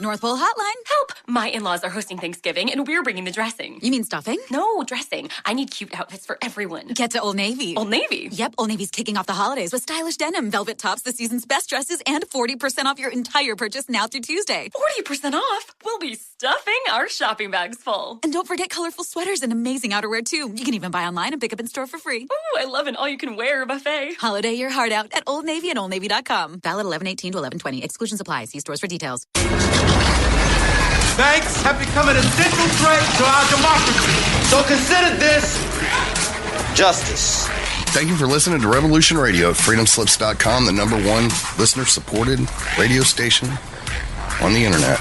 North Pole Hotline. Help! My in-laws are hosting Thanksgiving, and we're bringing the dressing. You mean stuffing? No, dressing. I need cute outfits for everyone. Get to Old Navy. Old Navy? Yep, Old Navy's kicking off the holidays with stylish denim, velvet tops, the season's best dresses, and 40% off your entire purchase now through Tuesday. 40% off? We'll be stuffing our shopping bags full. And don't forget colorful sweaters and amazing outerwear, too. You can even buy online and pick up in store for free. Ooh, I love an all-you-can-wear buffet. Holiday your heart out at Old Navy and OldNavy.com. Valid 11/18 to 11/20. Exclusions apply. See stores for details. Banks have become an essential threat to our democracy. So consider this justice. Thank you for listening to Revolution Radio at freedomslips.com, the #1 listener-supported radio station on the internet.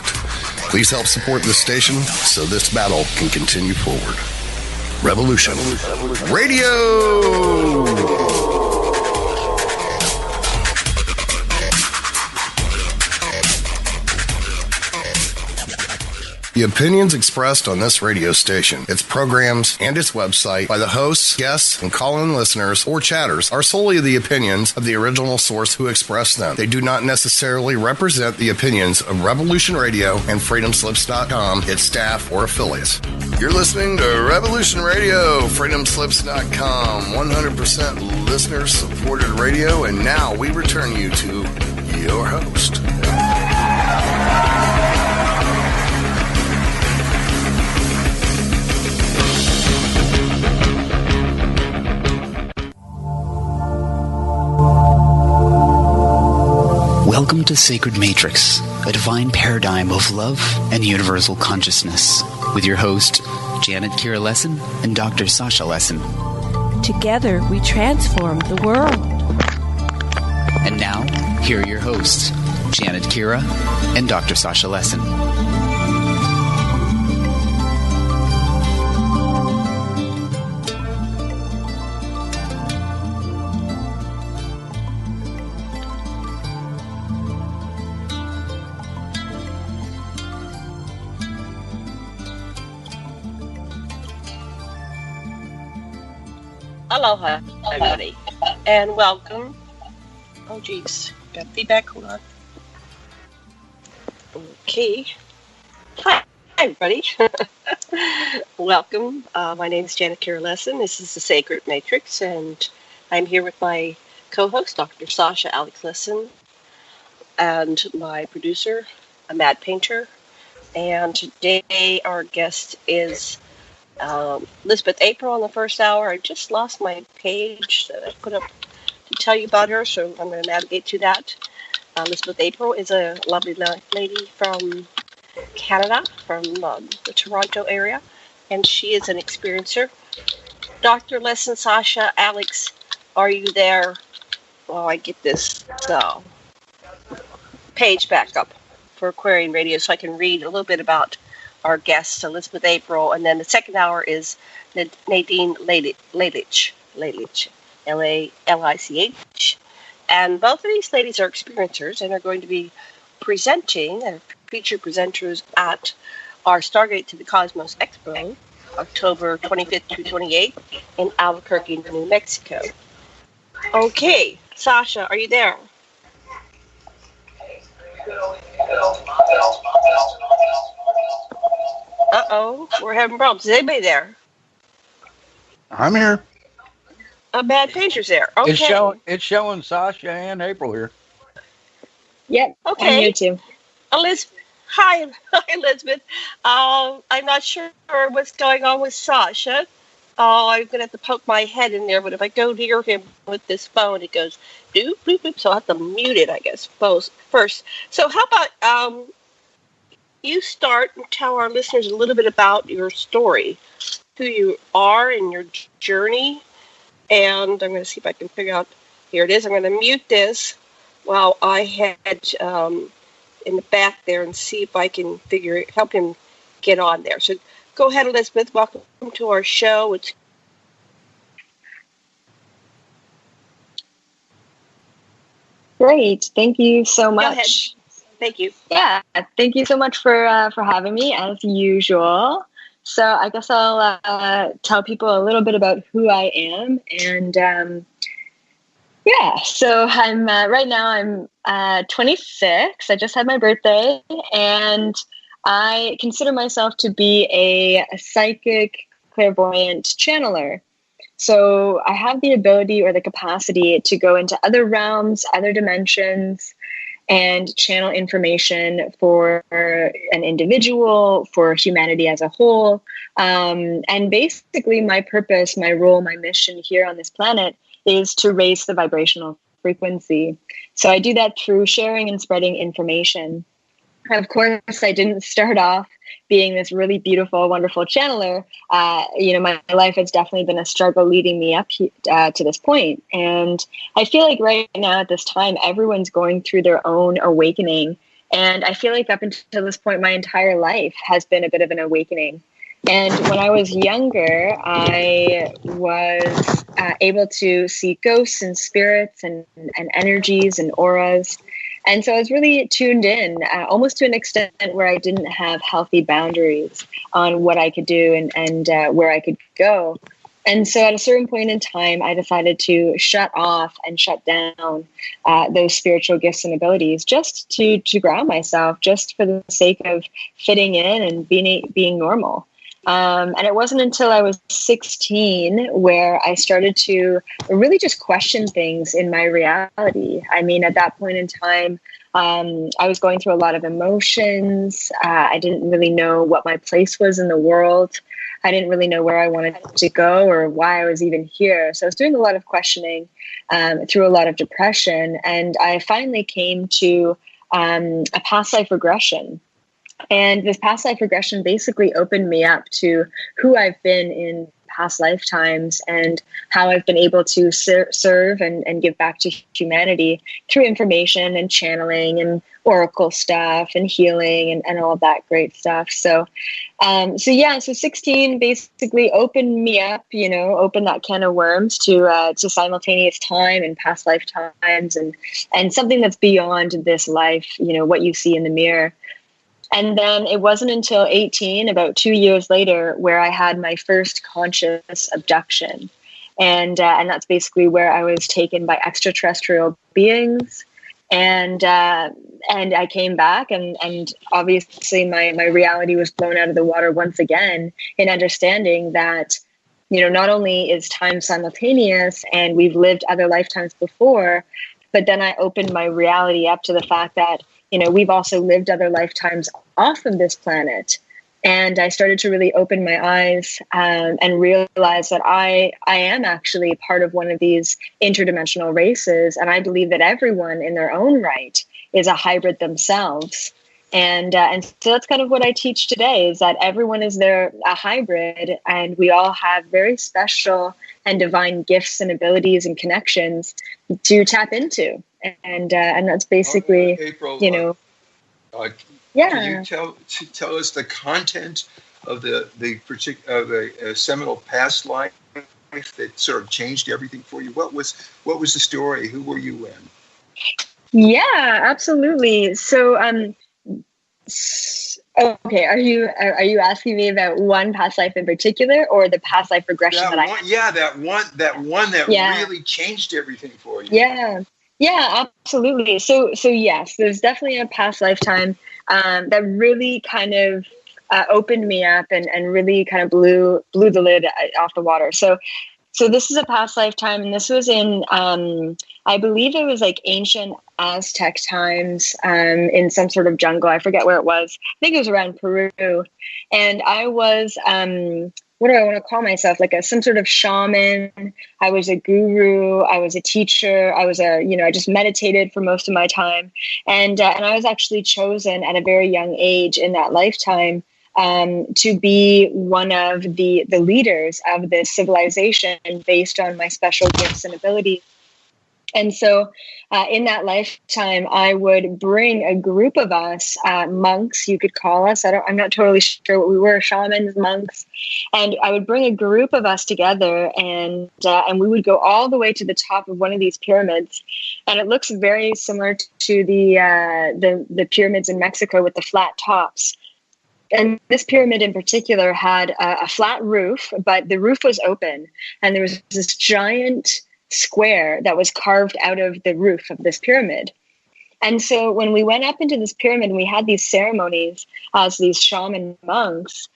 Please help support this station so this battle can continue forward. Revolution Radio! The opinions expressed on this radio station, its programs, and its website by the hosts, guests, and call-in listeners or chatters are solely the opinions of the original source who expressed them. They do not necessarily represent the opinions of Revolution Radio and freedomslips.com, its staff, or affiliates. You're listening to Revolution Radio, freedomslips.com, 100% listener-supported radio, and now we return you to your host. Welcome to Sacred Matrix, a divine paradigm of love and universal consciousness, with your host, Janet Kira Lessin and Dr. Sasha Lessin. Together, we transform the world. And now, here are your hosts, Janet Kira and Dr. Sasha Lessin. Aloha, everybody, and welcome. Oh, geez, got feedback. Hold on. Okay. Hi, everybody. Welcome. My name is Janet Kira Lessin. This is the Sacred Matrix, and I'm here with my co-host, Dr. Sasha Alex Lessin, and my producer, amadpainter. And today, our guest is Elizabeth April on the first hour. I just lost my page that I put up to tell you about her, so I'm going to navigate to that. Elizabeth April is a lovely lady from Canada, from the Toronto area, and she is an experiencer. Dr. Lessin, Sasha, Alex, are you there? While I get this page back up for Aquarian Radio so I can read a little bit about our guest, Elizabeth April, and then the second hour is Nadine Lalich, L-A-L-I-C-H, and both of these ladies are experiencers and are going to be presenting, featured presenters at our Stargate to the Cosmos Expo, October 25th to 28th in Albuquerque, New Mexico. Okay, Sasha, are you there? Uh-oh, we're having problems. Is anybody there? I'm here. A bad painter's there. Okay. It's showing Sasha and April here. Yep. Okay. I'm here too. Elizabeth. Hi, Elizabeth. I'm not sure what's going on with Sasha. I'm going to have to poke my head in there, but if I go near him with this phone, it goes doop, bloop, bloop, so I'll have to mute it, I guess, first. So how about you start and tell our listeners a little bit about your story, who you are and your journey. And I'm going to see if I can figure out, here it is. I'm going to mute this while I head in the back there and see if I can help him get on there. So go ahead, Elizabeth. Welcome to our show. It's great. Thank you so much. Go ahead. Thank you. Yeah, thank you so much for having me, as usual. So I guess I'll tell people a little bit about who I am. And Yeah, so I'm right now I'm 26. I just had my birthday, and I consider myself to be a psychic, clairvoyant channeler. So I have the ability or the capacity to go into other realms, other dimensions, and channel information for an individual, for humanity as a whole. And basically, my purpose, my role, my mission here on this planet is to raise the vibrational frequency. So I do that through sharing and spreading information. Of course, I didn't start off being this really beautiful, wonderful channeler. My life has definitely been a struggle leading me up to this point. And I feel like right now at this time, everyone's going through their own awakening. And I feel like up until this point, my entire life has been a bit of an awakening. And when I was younger, I was able to see ghosts and spirits and energies and auras. And so I was really tuned in, almost to an extent where I didn't have healthy boundaries on what I could do and where I could go. And so at a certain point in time, I decided to shut off and shut down those spiritual gifts and abilities just to ground myself, just for the sake of fitting in and being normal. And it wasn't until I was 16 where I started to really just question things in my reality. I mean, at that point in time, I was going through a lot of emotions. I didn't really know what my place was in the world. I didn't really know where I wanted to go or why I was even here. So I was doing a lot of questioning through a lot of depression. And I finally came to a past life regression. And this past life regression basically opened me up to who I've been in past lifetimes and how I've been able to serve and give back to humanity through information and channeling and oracle stuff and healing and all of that great stuff. So 16 basically opened me up, opened that can of worms to simultaneous time and past lifetimes and something that's beyond this life, what you see in the mirror. And then it wasn't until 18, about 2 years later, where I had my first conscious abduction. And that's basically where I was taken by extraterrestrial beings. And I came back and obviously my reality was blown out of the water once again in understanding that, not only is time simultaneous and we've lived other lifetimes before, but then I opened my reality up to the fact that we've also lived other lifetimes off of this planet. And I started to really open my eyes and realize that I am actually part of one of these interdimensional races. And I believe that everyone in their own right is a hybrid themselves. And so that's kind of what I teach today, is that everyone is a hybrid, and we all have very special and divine gifts and abilities and connections to tap into. And that's basically, April, yeah. Can you tell us the content of the seminal past life that sort of changed everything for you? What was the story? Who were you in? Yeah, absolutely. So, okay, are you asking me about one past life in particular, or the past life regression that I had? Yeah, that one that really changed everything for you. Yeah, absolutely. So yes, there's definitely a past lifetime that really kind of opened me up and really kind of blew the lid off the water. So this is a past lifetime, and this was in I believe it was like ancient Aztec times, in some sort of jungle. I forget where it was. I think it was around Peru, and I was what do I want to call myself? Like some sort of shaman. I was a guru. I was a teacher. I was I just meditated for most of my time. And I was actually chosen at a very young age in that lifetime to be one of the leaders of this civilization based on my special gifts and abilities. And so in that lifetime, I would bring a group of us, monks, you could call us. I'm not totally sure what we were, shamans, monks. And I would bring a group of us together and we would go all the way to the top of one of these pyramids. And it looks very similar to the pyramids in Mexico with the flat tops. And this pyramid in particular had a flat roof, but the roof was open. And there was this giant square that was carved out of the roof of this pyramid. And so when we went up into this pyramid and we had these ceremonies as these shaman monks,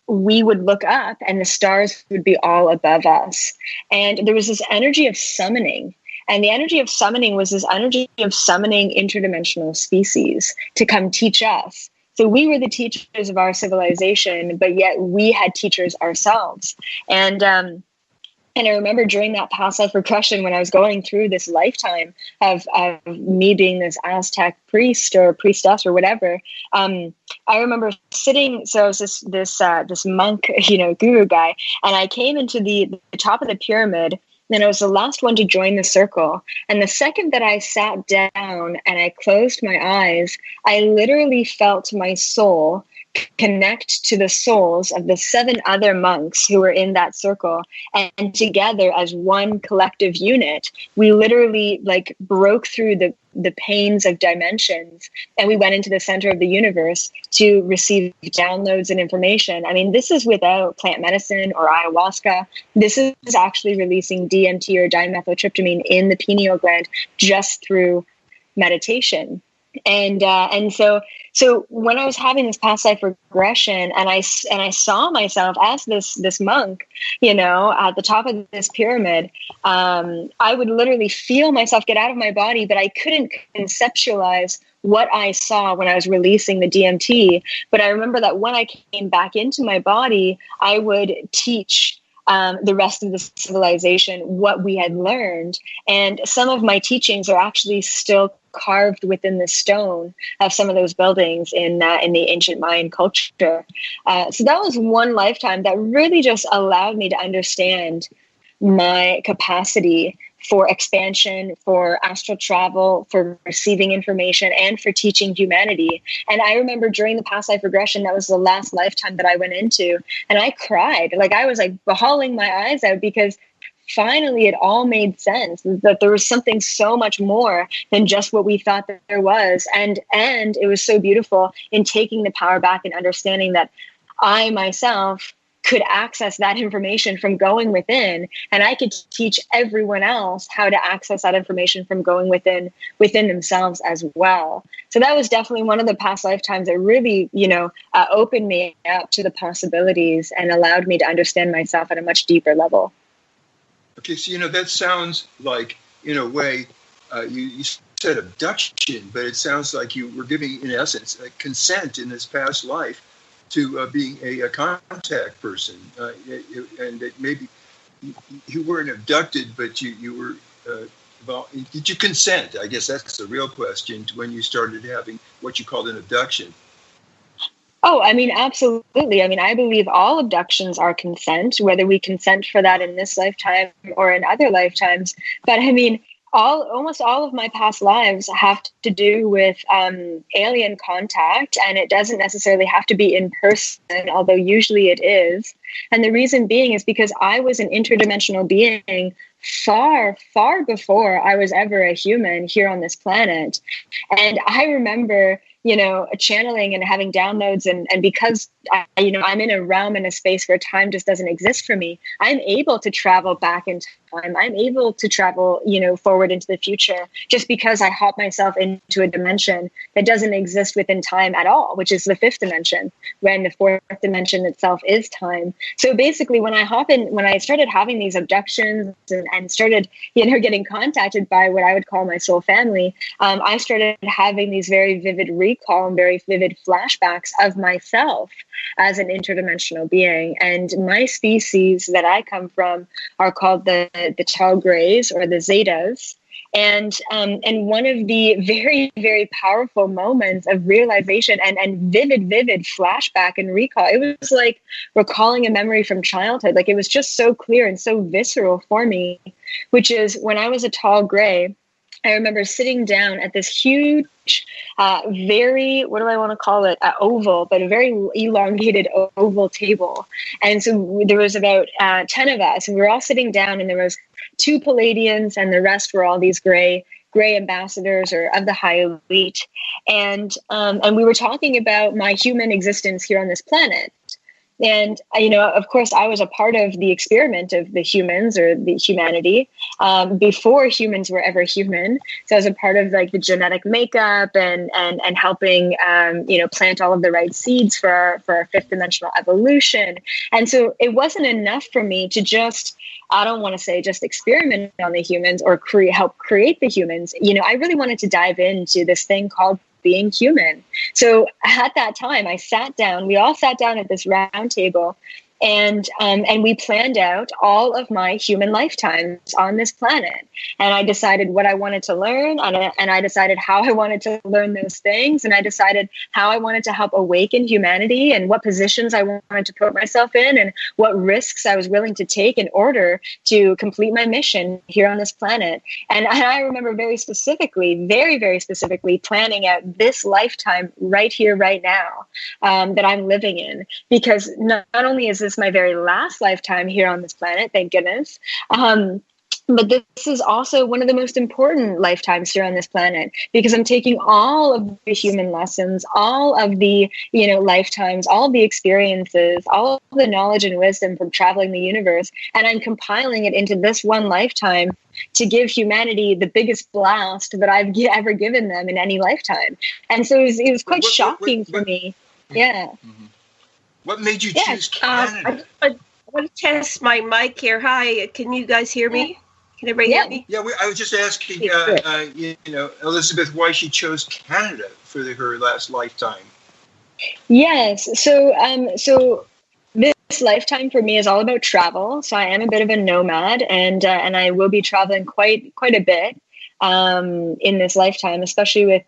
we would look up and the stars would be all above us. And there was this energy of summoning. And the energy of summoning was this energy of summoning interdimensional species to come teach us. So we were the teachers of our civilization, but yet we had teachers ourselves. And I remember during that past life regression, when I was going through this lifetime of me being this Aztec priest or priestess or whatever, I remember sitting. So I was this monk, guru guy, and I came into the top of the pyramid. And I was the last one to join the circle. And the second that I sat down and I closed my eyes, I literally felt my soul connect to the souls of the 7 other monks who were in that circle. And together as one collective unit, we literally broke through the panes of dimensions. And we went into the center of the universe to receive downloads and information. I mean, this is without plant medicine or ayahuasca. This is actually releasing DMT or dimethyltryptamine in the pineal gland just through meditation. And so when I was having this past life regression and I saw myself as this monk, at the top of this pyramid, I would literally feel myself get out of my body, but I couldn't conceptualize what I saw when I was releasing the DMT. But I remember that when I came back into my body, I would teach the rest of the civilization what we had learned. And some of my teachings are actually still carved within the stone of some of those buildings in the ancient Mayan culture. So that was one lifetime that really just allowed me to understand my capacity for expansion, for astral travel, for receiving information, and for teaching humanity. And I remember during the past life regression, that was the last lifetime that I went into, and I cried. I was bawling my eyes out because finally it all made sense, that there was something so much more than just what we thought that there was. And it was so beautiful in taking the power back and understanding that I myself could access that information from going within, and I could teach everyone else how to access that information from going within themselves as well. So that was definitely one of the past lifetimes that really, opened me up to the possibilities and allowed me to understand myself at a much deeper level. Okay, so that sounds like, in a way, you said abduction, but it sounds like you were giving, in essence, consent in this past life to being a contact person, and that maybe you weren't abducted, but you were. Did you consent? I guess that's the real question to when you started having what you called an abduction. Oh, I mean, absolutely. I mean, I believe all abductions are consent, whether we consent for that in this lifetime or in other lifetimes. But I mean, almost all of my past lives have to do with alien contact, and it doesn't necessarily have to be in person, although usually it is. And the reason being is because I was an interdimensional being far, far before I was ever a human here on this planet. And I remember, channeling and having downloads, and because I'm in a realm and a space where time just doesn't exist for me, I'm able to travel back in time. I'm able to travel, forward into the future just because I hop myself into a dimension that doesn't exist within time at all, which is the 5th dimension, when the 4th dimension itself is time. So basically, when I started having these abductions and started, getting contacted by what I would call my soul family, I started having these very vivid recall and very vivid flashbacks of myself as an interdimensional being. And my species that I come from are called the tall grays, or the Zetas. And one of the very, very powerful moments of realization and vivid flashback and recall, it was like recalling a memory from childhood. Like, it was just so clear and so visceral for me, which is when I was a tall gray, I remember sitting down at this huge, very, what do I want to call it? Oval, but a very elongated oval table. And so there was about 10 of us, and we were all sitting down, and there was 2 Palladians, and the rest were all these gray ambassadors or of the high elite. And we were talking about my human existence here on this planet. And, of course, I was a part of the experiment of the humans or the humanity before humans were ever human. So I was a part of like the genetic makeup and helping, plant all of the right seeds for our fifth dimensional evolution. And so it wasn't enough for me to just, I don't want to say just experiment on the humans or help create the humans. I really wanted to dive into this thing called being human. So at that time, we all sat down at this round table, and we planned out all of my human lifetimes on this planet. And I decided what I wanted to learn, and I decided how I wanted to learn those things, and I decided how I wanted to help awaken humanity and what positions I wanted to put myself in and what risks I was willing to take in order to complete my mission here on this planet. And I remember very specifically, very, very specifically planning out this lifetime right here, right now, that I'm living in, because not only is this my very last lifetime here on this planet, thank goodness, but this is also one of the most important lifetimes here on this planet, because I'm taking all of the human lessons, all of the, lifetimes, all of the experiences, all of the knowledge and wisdom from traveling the universe, and I'm compiling it into this one lifetime to give humanity the biggest blast that I've ever given them in any lifetime. And so it was quite shocking for me. Yeah. Mm-hmm. What made you choose Canada? I want to test my mic here. Hi, can you guys hear me? Can everybody hear me? Yeah, I was just asking, Elizabeth, why she chose Canada for her last lifetime. Yes. So this lifetime for me is all about travel. So I am a bit of a nomad, and I will be traveling quite a bit in this lifetime, especially with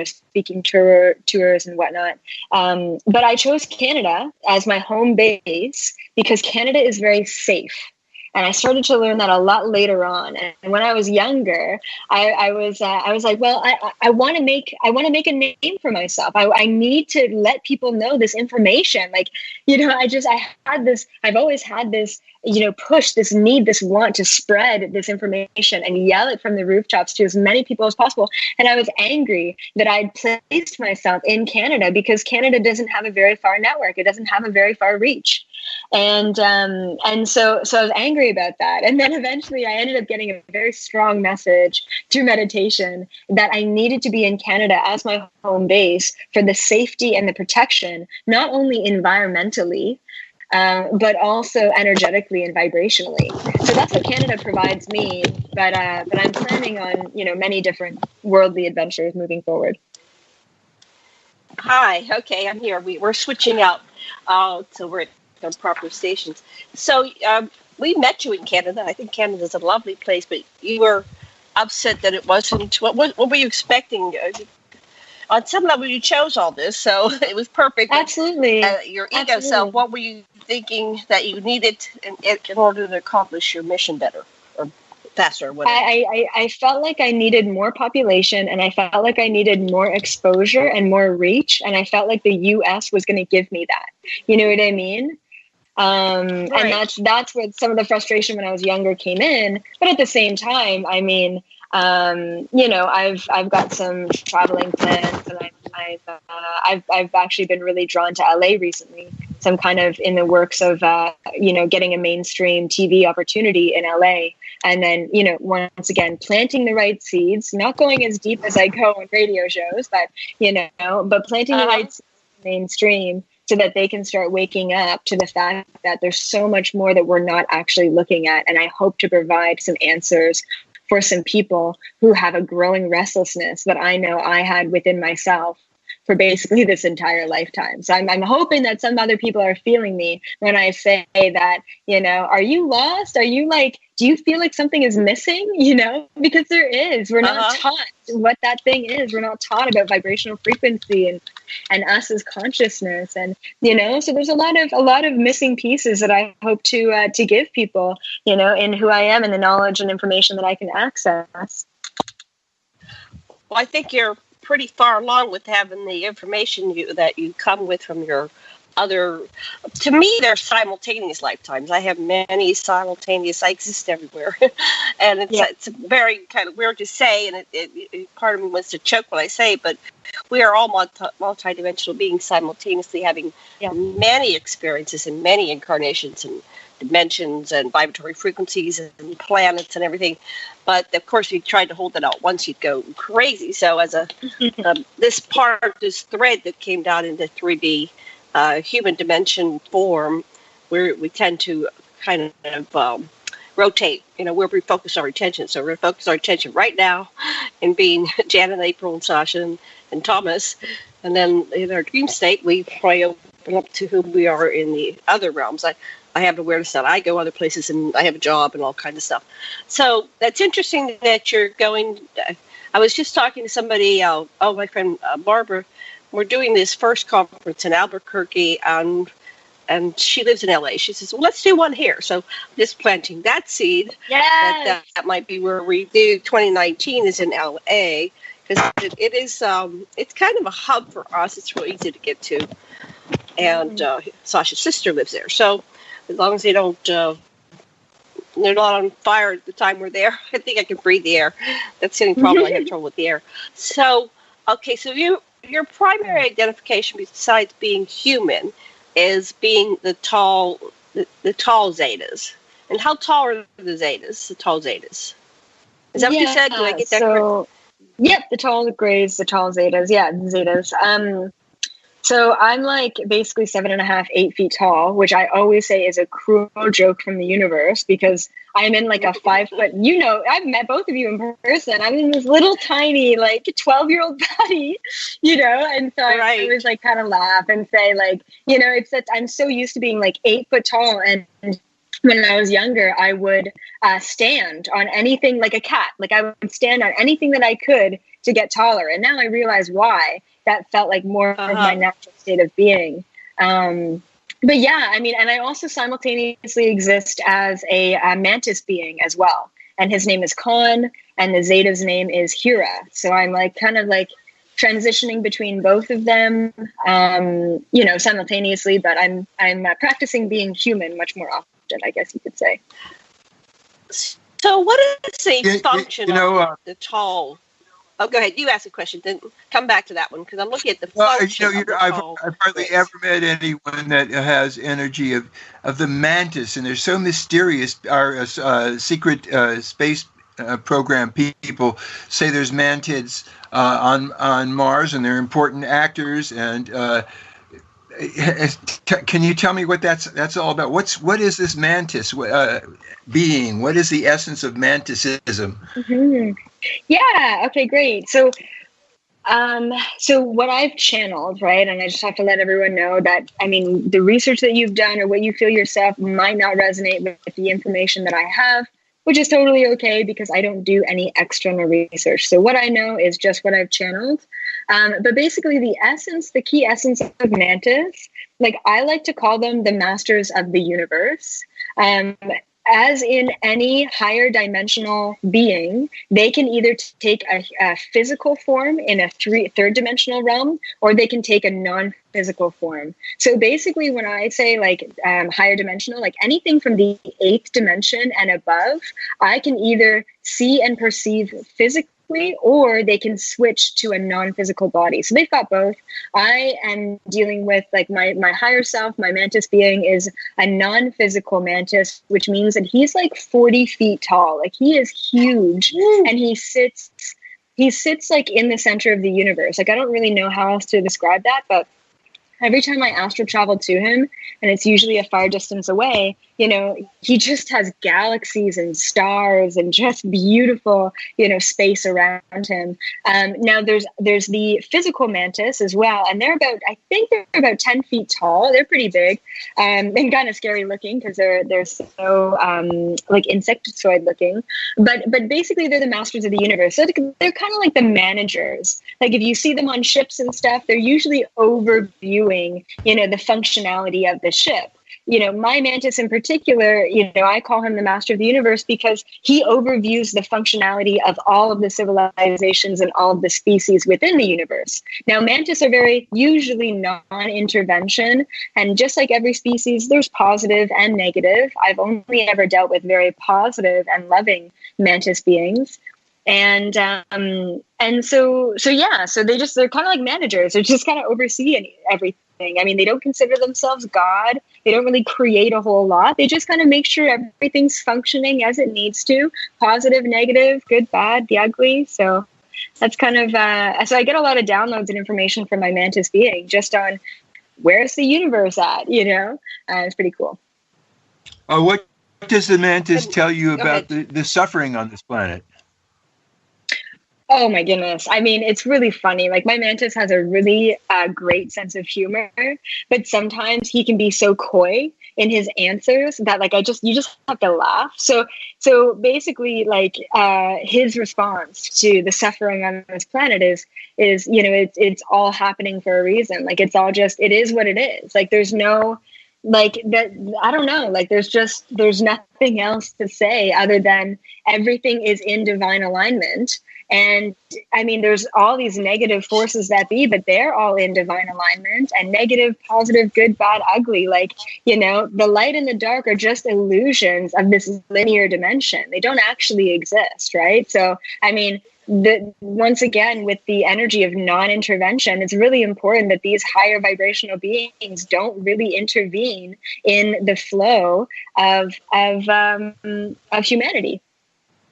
speaking tours and whatnot. But I chose Canada as my home base because Canada is very safe. And I started to learn that a lot later on. And when I was younger, I was like, well, I want to make a name for myself. I need to let people know this information. I've always had this, push, this need, this want to spread this information and yell it from the rooftops to as many people as possible. And I was angry that I'd placed myself in Canada because Canada doesn't have a very far network. It doesn't have a very far reach. And so I was angry about that. And then eventually I ended up getting a very strong message through meditation that I needed to be in Canada as my home base for the safety and the protection, not only environmentally, but also energetically and vibrationally. So that's what Canada provides me. But I'm planning on, many different worldly adventures moving forward. Hi. Okay, I'm here. We're switching out. So we're at the proper stations. So we met you in Canada. I think Canada's a lovely place, but you were upset that it wasn't. What were you expecting? On some level, you chose all this, so it was perfect. Absolutely. Your ego self, what were you thinking that you needed in order to accomplish your mission better or faster? Or whatever? I felt like I needed more population, and I felt like I needed more exposure and more reach, and I felt like the U.S. was going to give me that. You know what I mean? Right. And that's where some of the frustration when I was younger came in. But at the same time, I mean, I've got some traveling plans, and I've actually been really drawn to LA recently. So I'm kind of in the works of getting a mainstream TV opportunity in LA, and then once again planting the right seeds, not going as deep as I go on radio shows, but planting the right seeds mainstream, so that they can start waking up to the fact that there's so much more that we're not actually looking at. And I hope to provide some answers for some people who have a growing restlessness that I know I had within myself for basically this entire lifetime. So I'm hoping that some other people are feeling me when I say that, are you lost? Are you do you feel like something is missing? Because there is. We're not taught what that thing is. We're not taught about vibrational frequency and us as consciousness. And, so there's a lot of missing pieces that I hope to give people, in who I am and the knowledge and information that I can access. Well, I think you're pretty far along with having the information that you come with from your other, to me, they're simultaneous lifetimes. I have many simultaneous. I exist everywhere. And it's very kind of weird to say, and it part of me wants to choke when I say it, but we are all multidimensional beings simultaneously having many experiences and many incarnations and dimensions and vibratory frequencies and planets and everything. But of course, if you tried to hold that out once, you'd go crazy. So as this thread that came down into 3D human dimension form, where we tend to kind of rotate, where we focus our attention. So we're going to focus our attention right now in being Janet, April, and Sasha, and Thomas. And then in our dream state, we probably open up to who we are in the other realms. I have awareness that I go other places and I have a job and all kinds of stuff. So that's interesting that you're going. I was just talking to somebody, my friend Barbara. We're doing this first conference in Albuquerque, and she lives in LA. She says, well, let's do one here. So just planting that seed. Yes. That might be where we do 2019 is in LA, because it is, it's kind of a hub for us. It's real easy to get to. And Sasha's sister lives there. So as long as they don't, they're not on fire at the time we're there, I think I can breathe the air. That's the only problem. I have trouble with the air. So, okay, so your primary identification besides being human is being the tall zetas. And how tall are the zetas, the tall zetas? Is that what you said? Did I get that correct? Yep, the tall grays, the tall zetas. Yeah, the zetas. So I'm like basically 7.5, 8 feet tall, which I always say is a cruel joke from the universe, because I'm in like a 5 foot, I've met both of you in person. I'm in this little tiny, like 12-year-old body, and so I always like kind of laugh and say like, it's that I'm so used to being like 8 foot tall. And when I was younger, I would stand on anything like a cat. Like I would stand on anything that I could to get taller. And now I realize why that felt like more of my natural state of being. But yeah, I mean, and I also simultaneously exist as a mantis being as well. And his name is Khan, and the Zeta's name is Hira. So I'm like kind of like transitioning between both of them, simultaneously. But I'm practicing being human much more often, I guess you could say. So what is the function of the tall? Oh, go ahead. You ask a question, then come back to that one, because I'm looking at the function of the tall. I've hardly ever met anyone that has energy of the mantis, and they're so mysterious. Our secret space program people say there's mantids on Mars, and they're important actors. And can you tell me what that's all about? What is this mantis being? What is the essence of manticism? Mm-hmm. Yeah. Okay, great. So what I've channeled, right? And I just have to let everyone know that, I mean, the research that you've done or what you feel yourself might not resonate with the information that I have, which is totally okay, because I don't do any external research. So what I know is just what I've channeled. But basically the key essence of mantis, like I like to call them the masters of the universe. As in any higher dimensional being, they can either take a physical form in a third dimensional realm, or they can take a non-physical form. So basically, when I say like higher dimensional, like anything from the 8th dimension and above, I can either see and perceive physically, or they can switch to a non-physical body. So they've got both. I am dealing with like my higher self. My mantis being is a non-physical mantis, which means that he's like 40 feet tall. Like he is huge. And he sits like in the center of the universe. Like I don't really know how else to describe that, but every time I astral travel to him, and it's usually a far distance away, he just has galaxies and stars and just beautiful, space around him. Now there's the physical mantis as well. And I think they're about 10 feet tall. They're pretty big, and kind of scary looking, because they're so like insectoid looking, but basically they're the masters of the universe. So they're kind of like the managers. Like if you see them on ships and stuff, they're usually overviewing, the functionality of the ship. my mantis in particular, I call him the master of the universe because he overviews the functionality of all of the civilizations and all of the species within the universe. Now, mantis are very usually non-intervention. And just like every species, there's positive and negative. I've only ever dealt with very positive and loving mantis beings. And so they're kind of like managers. They're just kind of overseeing everything. I mean, they don't consider themselves God. They don't really create a whole lot. They just kind of make sure everything's functioning as it needs to. Positive, negative, good, bad, the ugly. So that's kind of, so I get a lot of downloads and information from my mantis being just on where's the universe at, it's pretty cool. What does the mantis tell you about the suffering on this planet? Oh my goodness. I mean, it's really funny. Like, my mantis has a really great sense of humor, but sometimes he can be so coy in his answers that you just have to laugh. So basically, his response to the suffering on this planet is it's all happening for a reason. Like, it's all just, it is what it is. Like, there's no, I don't know, there's nothing else to say other than everything is in divine alignment. And I mean, there's all these negative forces that be, but they're all in divine alignment, and negative, positive, good, bad, ugly. The light and the dark are just illusions of this linear dimension. They don't actually exist, right? So, I mean, once again, with the energy of non-intervention, it's really important that these higher vibrational beings don't really intervene in the flow of humanity.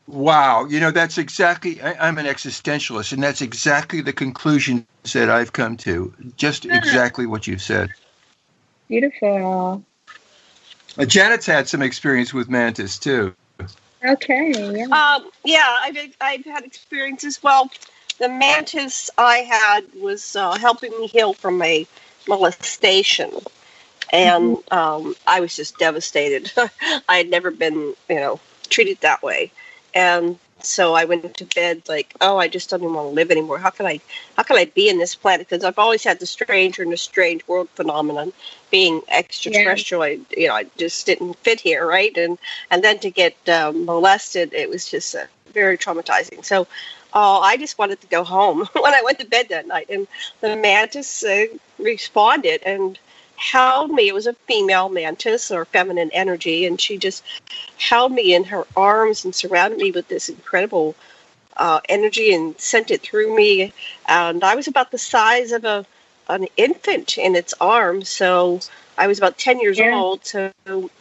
Wow. That's exactly, I'm an existentialist, and that's exactly the conclusion that I've come to. Just exactly what you said. Beautiful. Janet's had some experience with mantis too. Okay. Yeah. I've had experience as well. The mantis I had was helping me heal from a molestation. And I was just devastated. I had never been, treated that way. And so I went to bed I just don't even want to live anymore. How can I be in this planet? Because I've always had the stranger and the strange world phenomenon, being extraterrestrial. Yeah. I just didn't fit here, right? And then to get molested, it was just very traumatizing. So I just wanted to go home when I went to bed that night. And the mantis responded and held me. It was a female mantis, or feminine energy, and she just held me in her arms and surrounded me with this incredible energy and sent it through me. And I was about the size of an infant in its arms, so I was about 10 years old. So look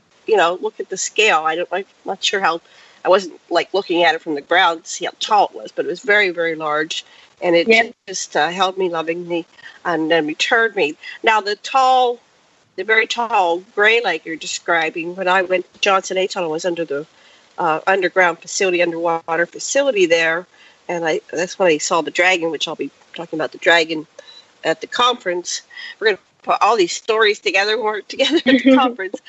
at the scale. I'm not sure how. I wasn't looking at it from the ground to see how tall it was, but it was very, very large. And it just held me lovingly and then returned me. Now, the very tall gray like you're describing, when I went to Johnson A Tunnel, was under the underground facility, underwater facility there. And that's when I saw the dragon, which I'll be talking about the dragon at the conference. We're going to put all these stories together, work together at the conference.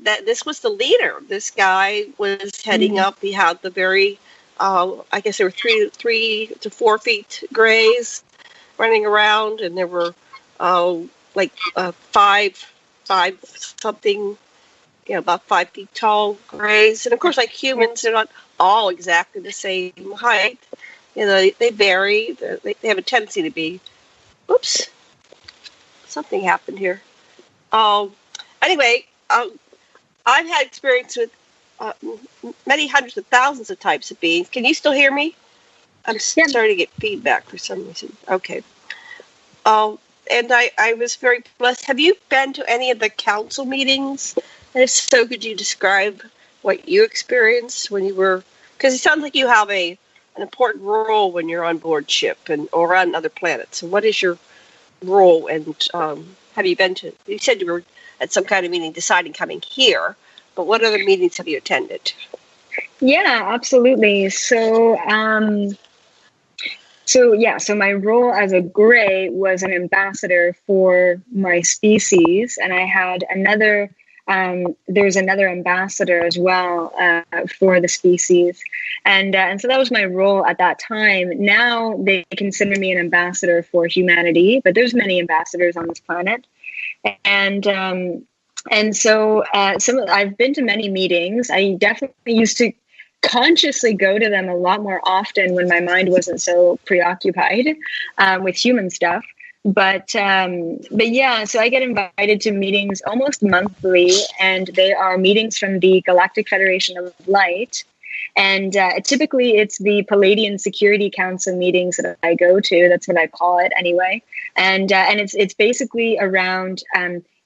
That this was the leader. This guy was heading up. He had the very, I guess there were 3 to 4 feet grays running around, and there were five something, about 5 feet tall grays. And of course, like humans, they're not all exactly the same height. They vary. They have a tendency to be. Oops, something happened here. Anyway, I've had experience with many hundreds of thousands of types of beings. Can you still hear me? I'm starting to get feedback for some reason. Okay. And I was very blessed. Have you been to any of the council meetings? And if so, could you describe what you experienced when you were? Because it sounds like you have an important role when you're on board ship or on other planets. So what is your role? And have you been to? You said you were at some kind of meeting deciding coming here, but what other meetings have you attended? Yeah, absolutely. So my role as a gray was an ambassador for my species, and I had another. There's another ambassador as well for the species, and so that was my role at that time. Now they consider me an ambassador for humanity, but there's many ambassadors on this planet, and And so I've been to many meetings. I definitely used to consciously go to them a lot more often when my mind wasn't so preoccupied with human stuff. But yeah, so I get invited to meetings almost monthly, and they are meetings from the Galactic Federation of Light. And typically it's the Palladian Security Council meetings that I go to. That's what I call it anyway. And it's basically around,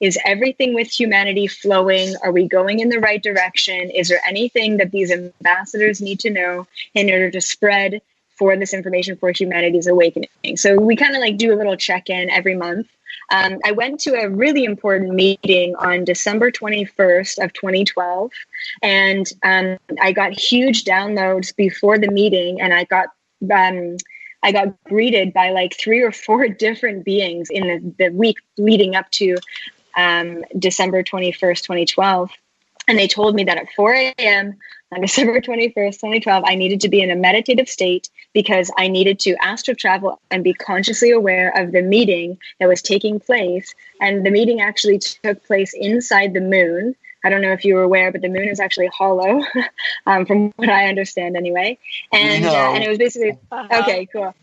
is everything with humanity flowing? Are we going in the right direction? Is there anything that these ambassadors need to know in order to spread for this information for humanity's awakening? So we kind of like do a little check-in every month. I went to a really important meeting on December 21st of 2012, and I got huge downloads before the meeting, and I got greeted by like 3 or 4 different beings in the week leading up to December 21st, 2012. And they told me that at 4 a.m. on December 21st, 2012, I needed to be in a meditative state because I needed to astral travel and be consciously aware of the meeting that was taking place. And the meeting actually took place inside the moon. I don't know if you were aware, but the moon is actually hollow, from what I understand anyway. And it was basically, okay, cool.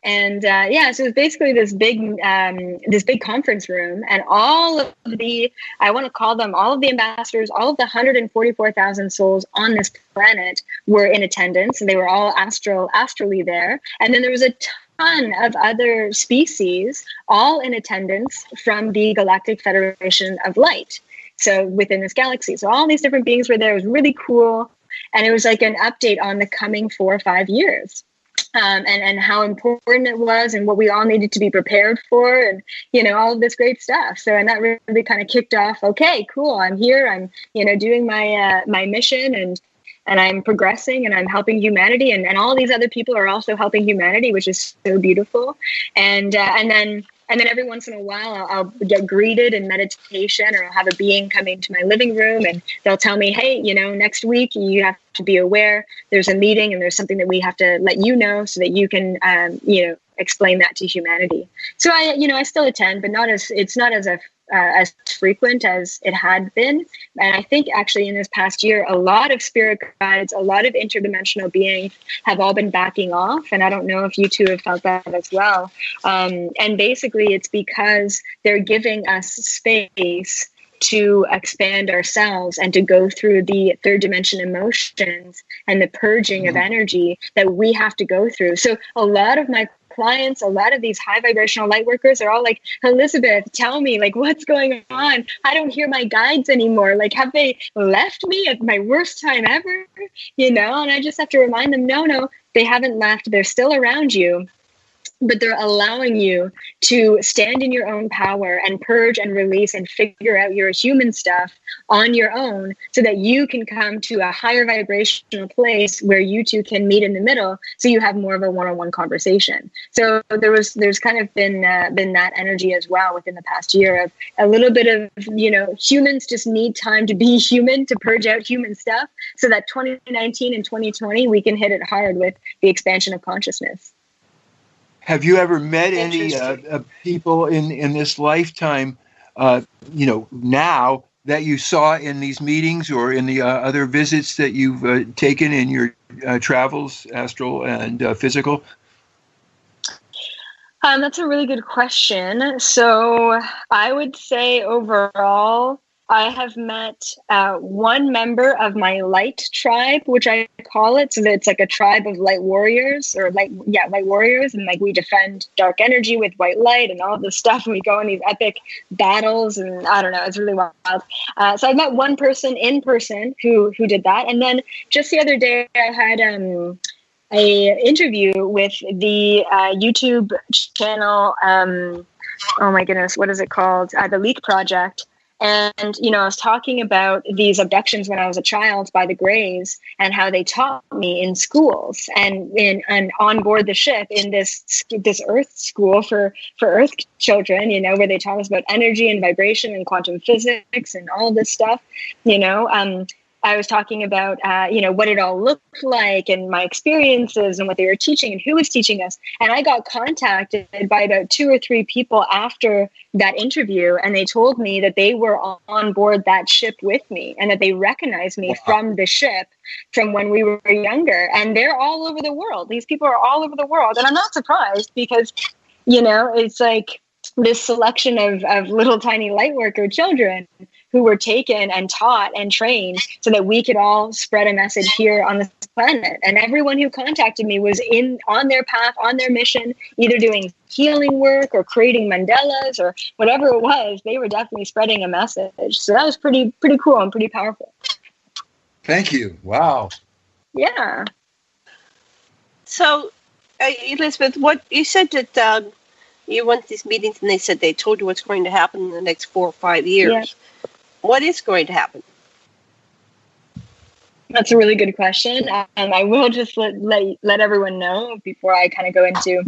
And yeah, so it was basically this big conference room, and all of the, I want to call them all of the ambassadors, all of the 144,000 souls on this planet were in attendance, and they were all astrally there. And then there was a ton of other species, all in attendance from the Galactic Federation of Light. So within this galaxy, so all these different beings were there. It was really cool, and it was like an update on the coming 4 or 5 years. And how important it was and what we all needed to be prepared for, and, you know, all of this great stuff. So, and that really kind of kicked off, okay, cool, I'm here, I'm, you know, doing my my mission, and I'm progressing, and I'm helping humanity, and all these other people are also helping humanity, which is so beautiful. And then every once in a while, I'll get greeted in meditation, or I'll have a being coming to my living room, and they'll tell me, hey, you know, next week you have to be aware there's a meeting and there's something that we have to let you know so that you can, you know, explain that to humanity. So I still attend, but it's not as frequent as it had been. And I think actually in this past year, a lot of spirit guides, a lot of interdimensional beings have all been backing off. And I don't know if you two have felt that as well. And basically it's because they're giving us space to expand ourselves and to go through the third dimension emotions and the purging of energy that we have to go through. So a lot of my clients, a lot of these high vibrational light workers are all like, Elizabeth, tell me, like, what's going on? I don't hear my guides anymore. Like, have they left me at my worst time ever? You know, and I just have to remind them, no, they haven't left. They're still around you. But they're allowing you to stand in your own power and purge and release and figure out your human stuff on your own so that you can come to a higher vibrational place where you two can meet in the middle, so you have more of a one-on-one conversation. So there's kind of been that energy as well within the past year of a little bit of, you know, humans just need time to be human, to purge out human stuff, so that 2019 and 2020 we can hit it hard with the expansion of consciousness. Have you ever met any people in this lifetime, you know, now that you saw in these meetings or in the other visits that you've taken in your travels, astral and physical? That's a really good question. So I would say overall, I have met one member of my light tribe, which I call it. So it's like a tribe of light warriors, or light warriors. And like we defend dark energy with white light and all this stuff. And we go on these epic battles, and I don't know, it's really wild. So I met one person in person who did that. And then just the other day I had a interview with the YouTube channel. Oh my goodness, what is it called? The Leak Project. And, you know, I was talking about these abductions when I was a child by the Greys, and how they taught me in schools and on board the ship in this Earth school for Earth children, you know, where they taught us about energy and vibration and quantum physics and all this stuff, you know. I was talking about, what it all looked like and my experiences and what they were teaching and who was teaching us. And I got contacted by about 2 or 3 people after that interview. And they told me that they were on board that ship with me and that they recognized me from the ship from when we were younger. And they're all over the world. These people are all over the world. And I'm not surprised because, it's like this selection of little tiny light worker children who were taken and taught and trained so that we could all spread a message here on this planet. And everyone who contacted me was on their path, on their mission, either doing healing work or creating mandalas or whatever it was. They were definitely spreading a message. So that was pretty cool and pretty powerful. Thank you. Wow. Yeah. So, Elizabeth, what you said that you went to these meetings and they said they told you what's going to happen in the next 4 or 5 years. Yeah. What is going to happen? That's a really good question. I will just let everyone know before I kind of go into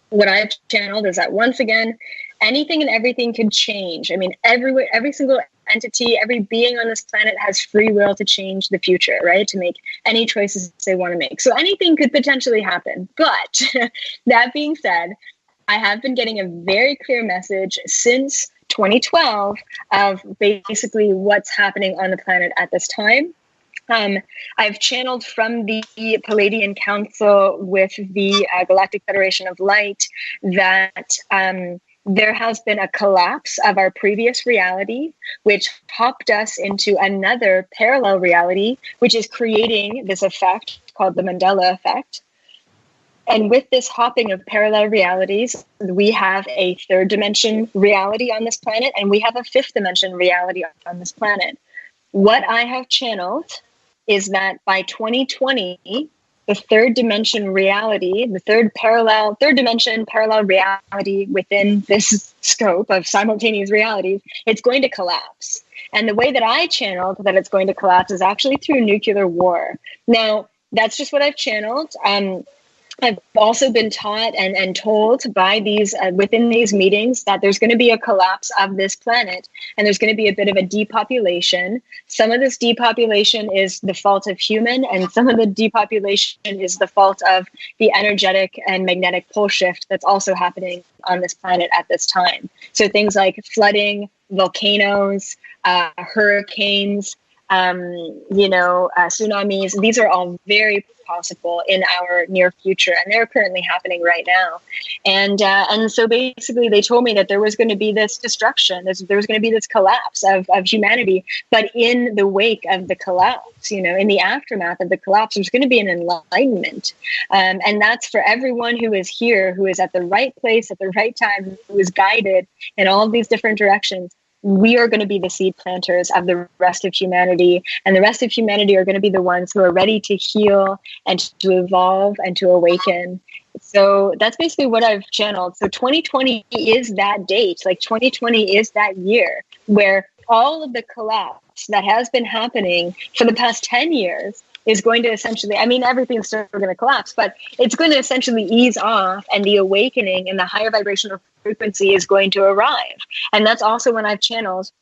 what I've channeled is that once again, anything and everything could change. I mean, every single entity, every being on this planet has free will to change the future, right? To make any choices they want to make. So anything could potentially happen. But that being said, I have been getting a very clear message since 2012 of basically what's happening on the planet at this time. I've channeled from the Palladian Council with the Galactic Federation of Light that there has been a collapse of our previous reality, which hopped us into another parallel reality, which is creating this effect called the Mandela effect. And with this hopping of parallel realities, we have a 3rd dimension reality on this planet, and we have a 5th dimension reality on this planet. What I have channeled is that by 2020, the 3rd dimension reality, the 3rd dimension parallel reality within this scope of simultaneous realities, it's going to collapse. And the way that I channeled that it's going to collapse is actually through nuclear war. Now, that's just what I've channeled. I've also been taught and told by these within these meetings that there's going to be a collapse of this planet and there's going to be a bit of a depopulation. Some of this depopulation is the fault of human, and some of the depopulation is the fault of the energetic and magnetic pole shift that's also happening on this planet at this time. So things like flooding, volcanoes, hurricanes, tsunamis, these are all very possible in our near future, and they're currently happening right now. And so basically they told me that there was going to be this destruction, there was going to be this collapse of humanity, but in the wake of the collapse, in the aftermath of the collapse, there's going to be an enlightenment. And that's for everyone who is here, who is at the right place at the right time, who is guided in all of these different directions. We are going to be the seed planters of the rest of humanity, and the rest of humanity are going to be the ones who are ready to heal and to evolve and to awaken. So that's basically what I've channeled. So 2020 is that date, like 2020 is that year where all of the collapse that has been happening for the past 10 years is going to essentially, everything's still going to collapse, but it's going to essentially ease off, and the awakening and the higher vibrational frequency is going to arrive. And that's also when I've channeled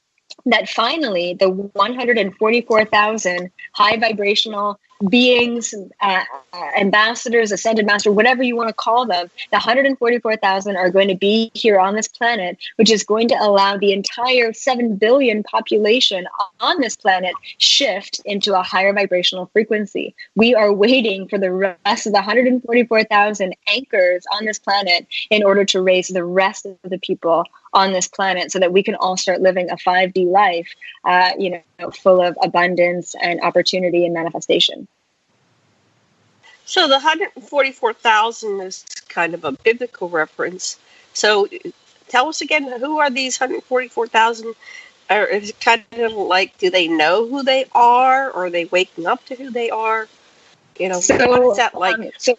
that finally the 144,000 high vibrational beings, ambassadors, ascended master, whatever you want to call them, the 144,000 are going to be here on this planet, which is going to allow the entire 7 billion population on this planet shift into a higher vibrational frequency. We are waiting for the rest of the 144,000 anchors on this planet in order to raise the rest of the people on this planet so that we can all start living a 5D life, full of abundance and opportunity and manifestation. So the 144,000 is kind of a biblical reference. So tell us again, who are these 144,000? Or is it kind of like, do they know who they are? Or are they waking up to who they are? So, what is that like? So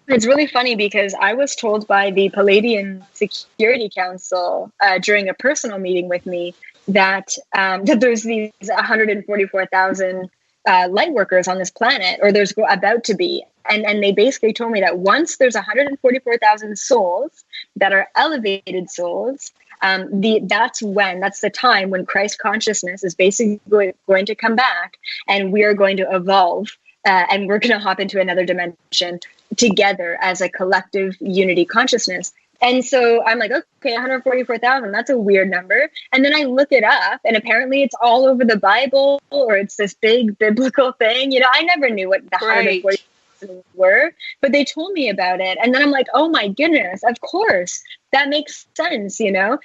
it's really funny because I was told by the Palladian Security Council during a personal meeting with me that there's these 144,000 light workers on this planet, or there's about to be. And they basically told me that once there's 144,000 souls that are elevated souls, that's the time when Christ consciousness is basically going to come back, and we are going to evolve, and we're going to hop into another dimension together as a collective unity consciousness. And so I'm like, okay, 144,000, that's a weird number. And then I look it up, and apparently it's all over the Bible, or it's this big biblical thing. You know, I never knew what the 144,000 were, but they told me about it. And then I'm like, oh my goodness, of course, that makes sense. You know,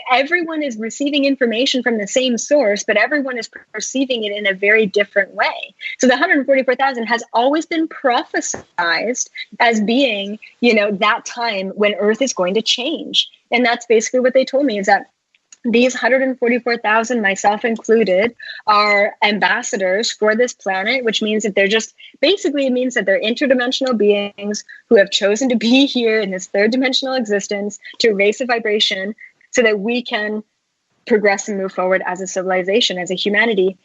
everyone is receiving information from the same source, but everyone is perceiving it in a very different way. So the 144,000 has always been prophesized as being, you know, that time when Earth is going to change. And that's basically what they told me, is that these 144,000, myself included, are ambassadors for this planet, which means that they're it means that they're interdimensional beings who have chosen to be here in this third dimensional existence to raise a vibration so that we can progress and move forward as a civilization, as a humanity.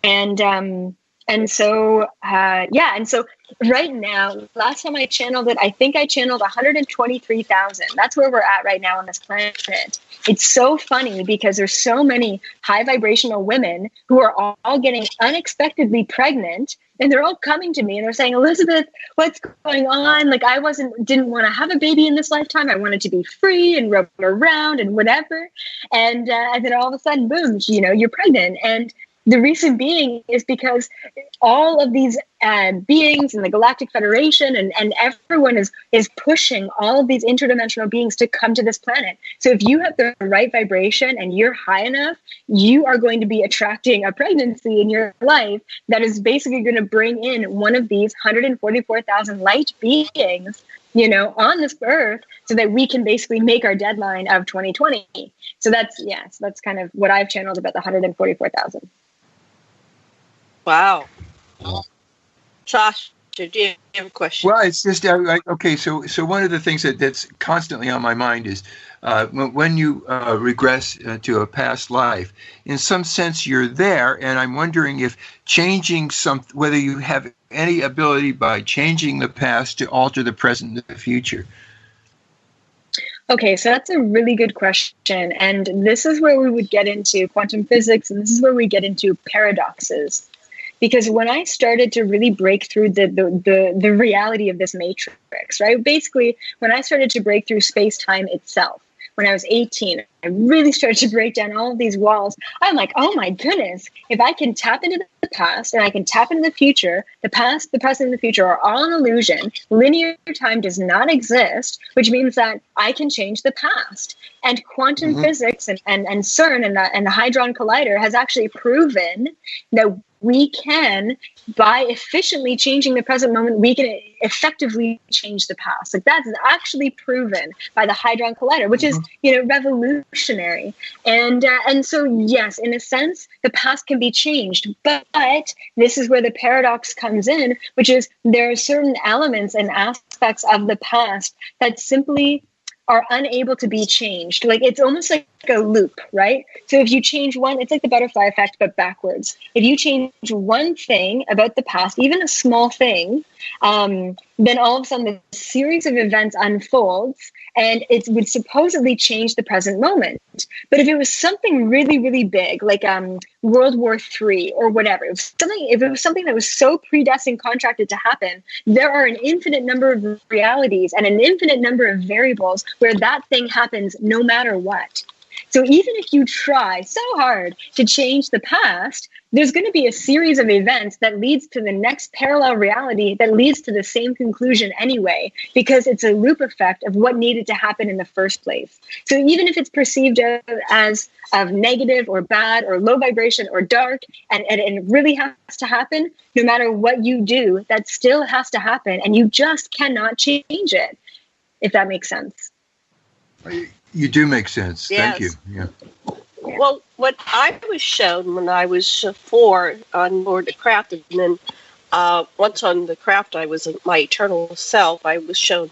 And so right now, last time I channeled it, I think I channeled 123,000. That's where we're at right now on this planet. It's so funny because there's so many high vibrational women who are all getting unexpectedly pregnant, and they're all coming to me and they're saying, Elizabeth, what's going on? Like, I didn't want to have a baby in this lifetime. I wanted to be free and roam around and whatever. And then all of a sudden, boom, you know, you're pregnant. And the reason being is because all of these beings in the Galactic Federation and everyone is pushing all of these interdimensional beings to come to this planet. So if you have the right vibration and you're high enough, you are going to be attracting a pregnancy in your life that is basically going to bring in one of these 144,000 light beings, you know, on this earth, so that we can basically make our deadline of 2020. So that's kind of what I've channeled about the 144,000. Wow. Sasha, do you have a question? Well, it's just, okay, so one of the things that's constantly on my mind is when you regress to a past life, in some sense you're there, and I'm wondering if changing whether you have any ability by changing the past to alter the present and the future. Okay, so that's a really good question. And this is where we would get into quantum physics, and this is where we get into paradoxes. Because when I started to really break through the reality of this matrix, right? Basically, when I started to break through space-time itself, when I was 18, I really started to break down all of these walls. I'm like, oh my goodness, if I can tap into the past and I can tap into the future, the past, the present, and the future are all an illusion. Linear time does not exist, which means that I can change the past. And quantum physics and CERN and the Hadron Collider has actually proven that we can, by efficiently changing the present moment, we can effectively change the past. Like, that's actually proven by the Hadron Collider, which is, you know, revolutionary. And so, yes, in a sense, the past can be changed. But this is where the paradox comes in, which is there are certain elements and aspects of the past that simply are unable to be changed. Like, it's almost like a loop, right? So if you change one, it's like the butterfly effect, but backwards. If you change one thing about the past, even a small thing, then all of a sudden the series of events unfolds, and it would supposedly change the present moment. But if it was something really, really big, like World War III or whatever, if it was something that was so predestined, contracted to happen, there are an infinite number of realities and an infinite number of variables where that thing happens no matter what. So even if you try so hard to change the past, there's going to be a series of events that leads to the next parallel reality that leads to the same conclusion anyway, because it's a loop effect of what needed to happen in the first place. So even if it's perceived as negative or bad or low vibration or dark, and it really has to happen, no matter what you do, that still has to happen, and you just cannot change it, if that makes sense. You do make sense. Yes. Thank you. Yeah. Well, what I was shown when I was 4 on board the craft, and then once on the craft, I was my eternal self. I was shown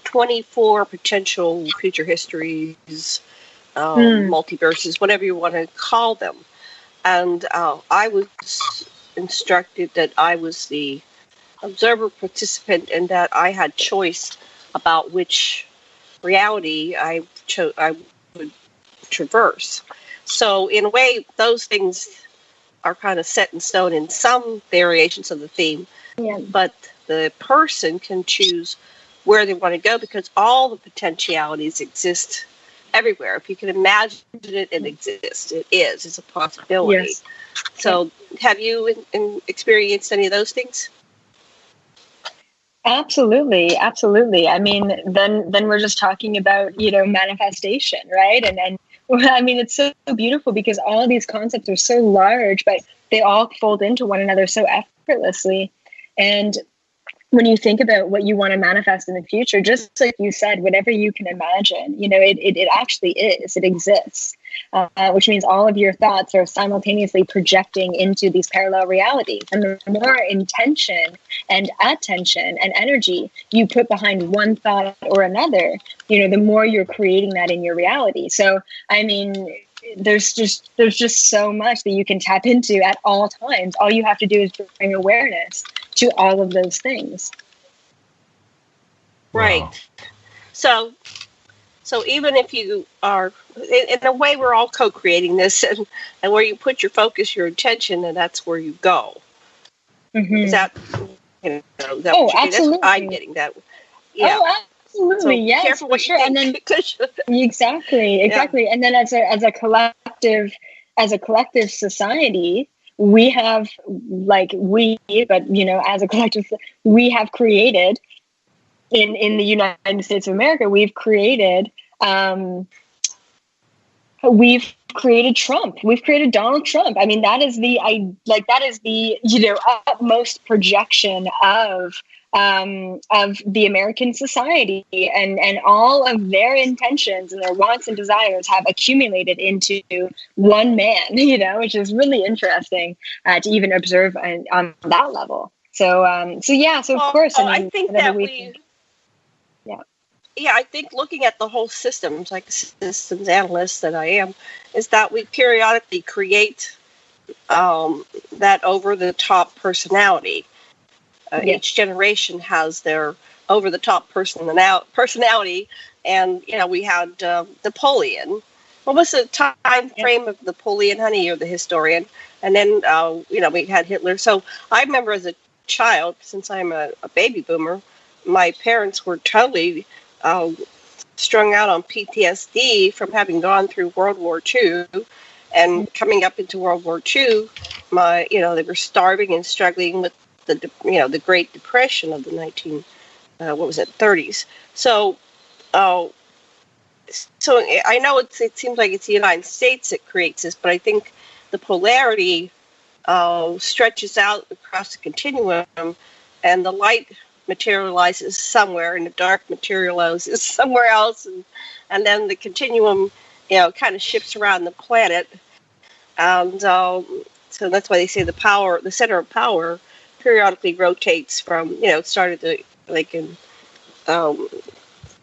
24 potential future histories, multiverses, whatever you want to call them. And I was instructed that I was the observer participant in that I had choice about which reality I would traverse. So in a way, those things are kind of set in stone in some variations of the theme, but the person can choose where they want to go because all the potentialities exist everywhere. If you can imagine it, it exists. It is. It's a possibility. Yes. So have you experienced any of those things? Absolutely. I mean, then we're just talking about, manifestation, right? And I mean, it's so beautiful because all of these concepts are so large, but they all fold into one another so effortlessly. And when you think about what you want to manifest in the future, just like you said, whatever you can imagine, it actually is, it exists, which means all of your thoughts are simultaneously projecting into these parallel realities. And the more intention and attention and energy you put behind one thought or another, the more you're creating that in your reality. So, I mean, there's just so much that you can tap into at all times. All you have to do is bring awareness to all of those things. Right. Wow. So even if you are, in a way, we're all co-creating this, and where you put your focus, your intention, and that's where you go. Mm-hmm. Is that, that absolutely. That's what I'm getting. That. Yeah. Oh, absolutely. So yes, careful what for sure. And then exactly. Yeah. And then as a collective society, we have as a collective, we have created in the United States of America, we've created Trump. We've created Donald Trump. I mean, that is the utmost projection of the American society, and all of their intentions and their wants and desires have accumulated into one man, which is really interesting to even observe on that level. So of course, I think that I think looking at the whole systems, like systems analyst that I am, is that we periodically create that over-the-top personality. Each generation has their over-the-top personality, and we had Napoleon. What was the time frame of Napoleon, honey? You're the historian. And then we had Hitler. So I remember as a child, since I'm a baby boomer, my parents were totally strung out on PTSD from having gone through World War II, and coming up into World War II, they were starving and struggling with the Great Depression of the 30s. So I know it seems like it's the United States that creates this, but I think the polarity stretches out across the continuum, and the light materializes somewhere and the dark materializes somewhere else, and then the continuum kind of shifts around the planet, and so that's why they say the center of power periodically rotates from it started in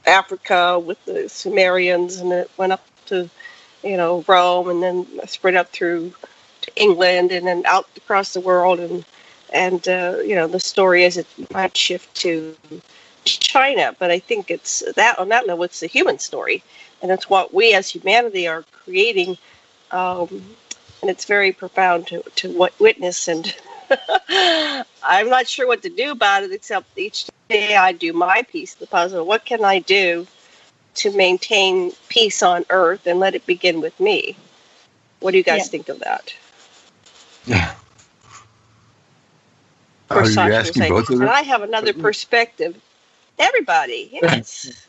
Africa with the Sumerians, and it went up to Rome, and then spread up through to England, and then out across the world, and the story is it might shift to China, but I think it's that on that level, it's the human story, and it's what we as humanity are creating, and it's very profound to witness. And I'm not sure what to do about it, except each day I do my piece of the puzzle. What can I do to maintain peace on Earth and let it begin with me? What do you guys think of that? Yeah. Are you asking both of them? And I have another perspective. Everybody, yes.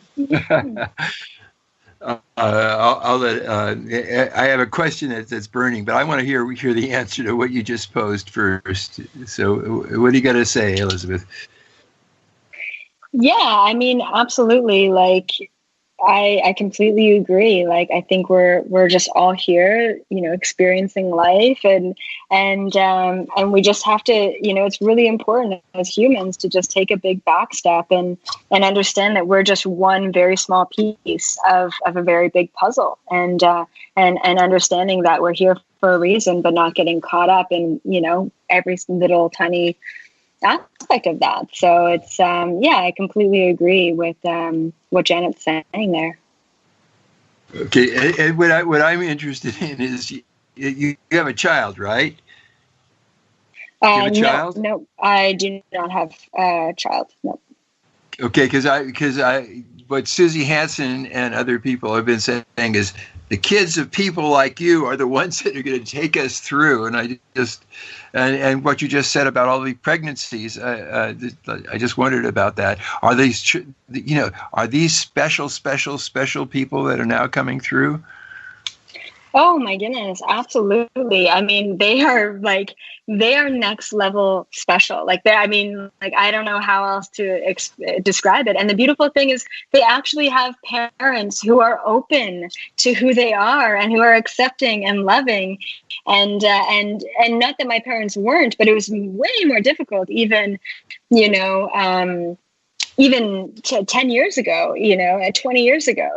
I'll let. I have a question that's burning, but I want to hear the answer to what you just posed first. So, what do you got to say, Elizabeth? Yeah, I mean, absolutely. I completely agree. I think we're just all here, experiencing life, and we just have to, it's really important as humans to just take a big back step and understand that we're just one very small piece of a very big puzzle, and understanding that we're here for a reason, but not getting caught up in, every little tiny aspect of that. So it's, I completely agree with what Janet's saying there. Okay, and what I'm interested in is you have a child, right? Do you have a child? No, I do not have a child. No. Okay, because what Susie Hansen and other people have been saying is the kids of people like you are the ones that are going to take us through. And I just and what you just said about all the pregnancies, I just wondered about that. Are these special people that are now coming through? Oh my goodness, absolutely. I mean, they are next level special. I don't know how else to describe it. And the beautiful thing is they actually have parents who are open to who they are and who are accepting and loving. And not that my parents weren't, but it was way more difficult even 10 years ago, 20 years ago.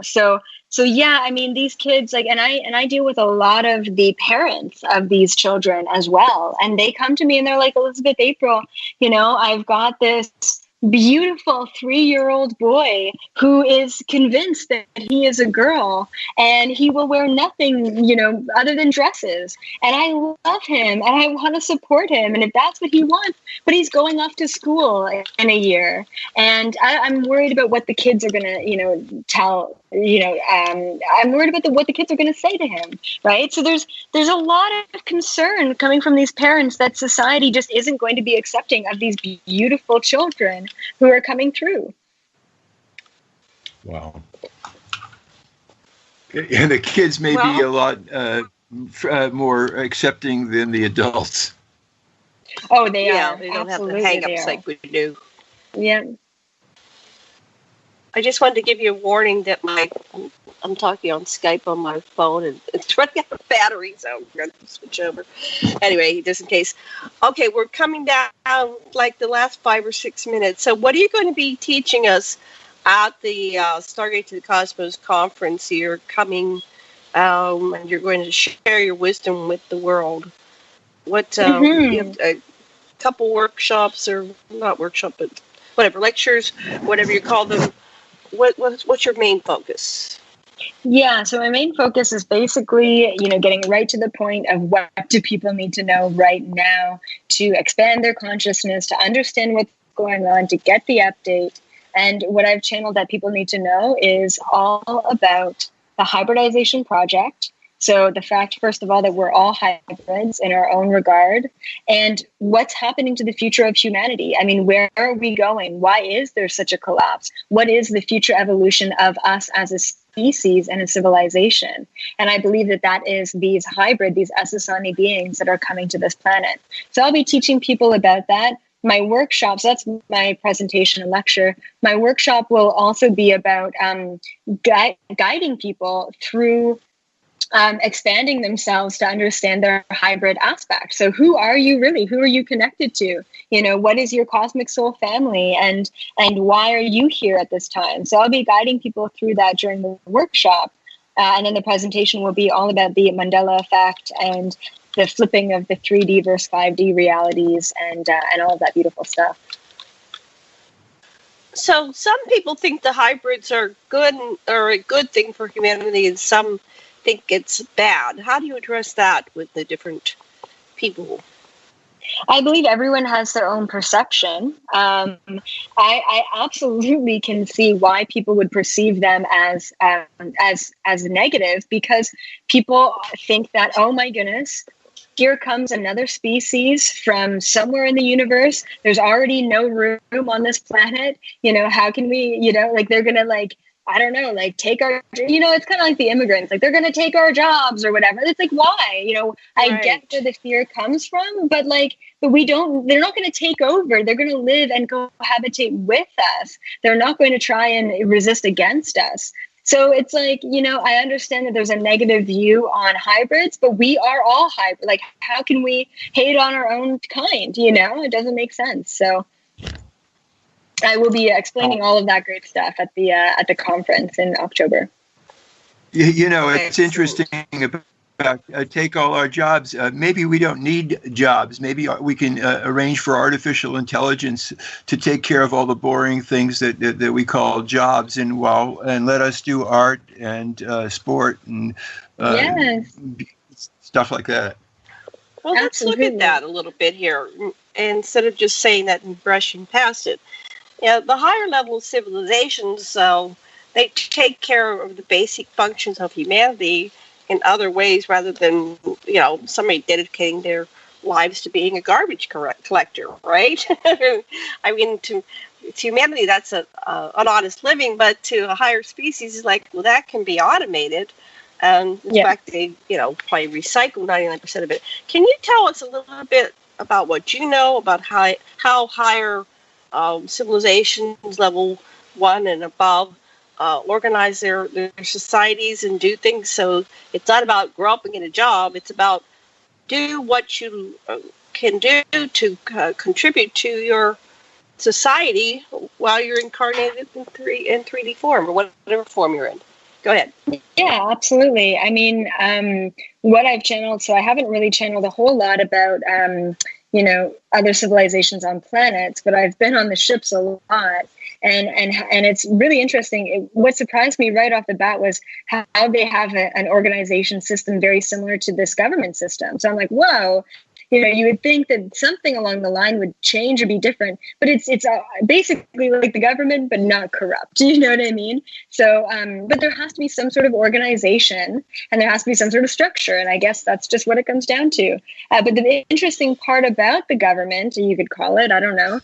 So yeah, I mean, these kids, and I deal with a lot of the parents of these children as well. And they come to me and they're like, Elizabeth, April, I've got this beautiful 3-year-old boy who is convinced that he is a girl and he will wear nothing, other than dresses. And I love him and I want to support him. And if that's what he wants, but he's going off to school in a year. And I'm worried about what the kids are going to, tell, I'm worried about what the kids are going to say to him. Right. So there's a lot of concern coming from these parents that society just isn't going to be accepting of these beautiful children who are coming through. Wow. And the kids may be a lot more accepting than the adults. Oh, they are. They don't Absolutely, have the hang-ups like we do. Yeah. I just wanted to give you a warning that I'm talking on Skype on my phone and it's running out of battery, so I'm going to switch over. Anyway, just in case. Okay, we're coming down like the last 5 or 6 minutes. So what are you going to be teaching us at the Stargate to the Cosmos conference? You're coming and you're going to share your wisdom with the world. What, you have a couple workshops, or not workshop, but whatever, lectures, whatever you call them. What's your main focus? Yeah, so my main focus is basically, getting right to the point of what do people need to know right now to expand their consciousness, to understand what's going on, to get the update. And what I've channeled that people need to know is all about the hybridization project. So the fact, first of all, that we're all hybrids in our own regard, and what's happening to the future of humanity. I mean, where are we going? Why is there such a collapse? What is the future evolution of us as a species and a civilization? And I believe that is these Essassani beings that are coming to this planet. So I'll be teaching people about that. My workshops, that's my presentation and lecture. My workshop will also be about guiding people through expanding themselves to understand their hybrid aspect. So who are you really? Who are you connected to? What is your cosmic soul family, and why are you here at this time? So I'll be guiding people through that during the workshop. And then the presentation will be all about the Mandela effect and the flipping of the 3D versus 5D realities and all of that beautiful stuff. So some people think the hybrids are good or a good thing for humanity, and some think it's bad. How do you address that with the different people? I believe everyone has their own perception. I absolutely can see why people would perceive them as negative, because people think that, oh my goodness, here comes another species from somewhere in the universe. There's already no room on this planet. How can we, they're going to I don't know, take our, it's kind of like the immigrants, they're going to take our jobs or whatever. It's why, I get where the fear comes from, but they're not going to take over. They're going to live and cohabitate with us. They're not going to try and resist against us. So it's I understand that there's a negative view on hybrids, but we are all hybrid. How can we hate on our own kind? It doesn't make sense. So I will be explaining all of that great stuff at the conference in October. It's interesting take all our jobs. Maybe we don't need jobs. Maybe we can arrange for artificial intelligence to take care of all the boring things that we call jobs, and let us do art and sport and stuff like that. Well, let's look at that a little bit here, instead of just saying that and brushing past it. The higher level civilizations, they take care of the basic functions of humanity in other ways, rather than somebody dedicating their lives to being a garbage collector, right? I mean, to humanity, that's an honest living, but to a higher species, it's like, well, that can be automated. And in fact, they probably recycle 99% of it. Can you tell us a little bit about what you know about how higher civilizations, level 1 and above, organize their societies and do things? So it's not about grow up and get a job. It's about do what you can do to contribute to your society while you're incarnated in 3D form, or whatever form you're in. Go ahead. Yeah, absolutely. I mean, what I've channeled, so I haven't really channeled a whole lot about, other civilizations on planets, but I've been on the ships a lot. And it's really interesting. What surprised me right off the bat was how they have an organization system very similar to this government system. So I'm like, whoa. You would think that something along the line would change or be different, but it's basically like the government, but not corrupt. You know what I mean? So, but there has to be some sort of organization, and there has to be some sort of structure, and I guess that's just what it comes down to. But the interesting part about the government, you could call it, I don't know,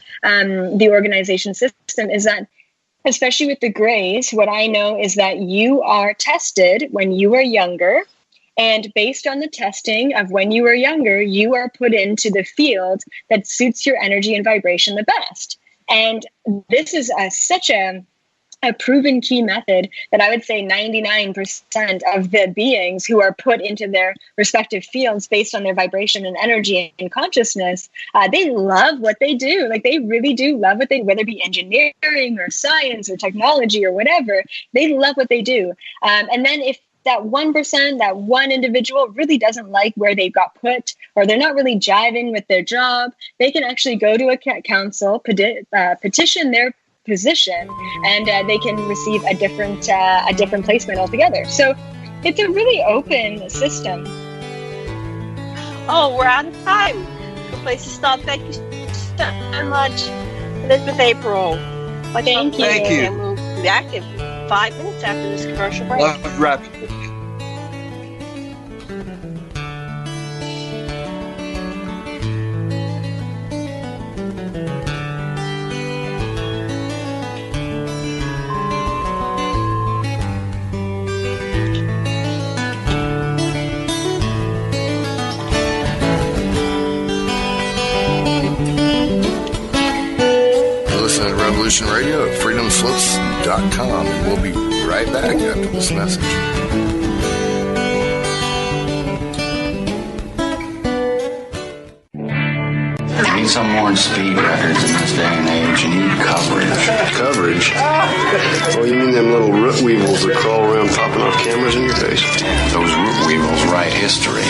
the organization system, is that, especially with the Greys, what I know is that you are tested when you are younger. And based on the testing of when you were younger, you are put into the field that suits your energy and vibration the best. And this is such a proven key method that I would say 99% of the beings who are put into their respective fields based on their vibration and energy and consciousness, they love what they do. Like, they really do love what they do, whether it be engineering or science or technology or whatever. They love what they do. And then if that 1%, that one individual really doesn't like where they got put, or they're not really jiving with their job, they can actually go to a council, petition their position, and they can receive a different placement altogether. So it's a really open system. Oh, we're out of time. Good place to stop. Thank you so much, Elizabeth April. Thank you. And we'll be back in 5 minutes after this commercial break. Love rapid. Listen to Revolution Radio at freedomslips.com, and we'll be right back after this message. There need some more speed records in this day and age. You need coverage. Coverage? Oh, you mean them little root weevils that crawl around popping off cameras in your face? Those root weevils write history.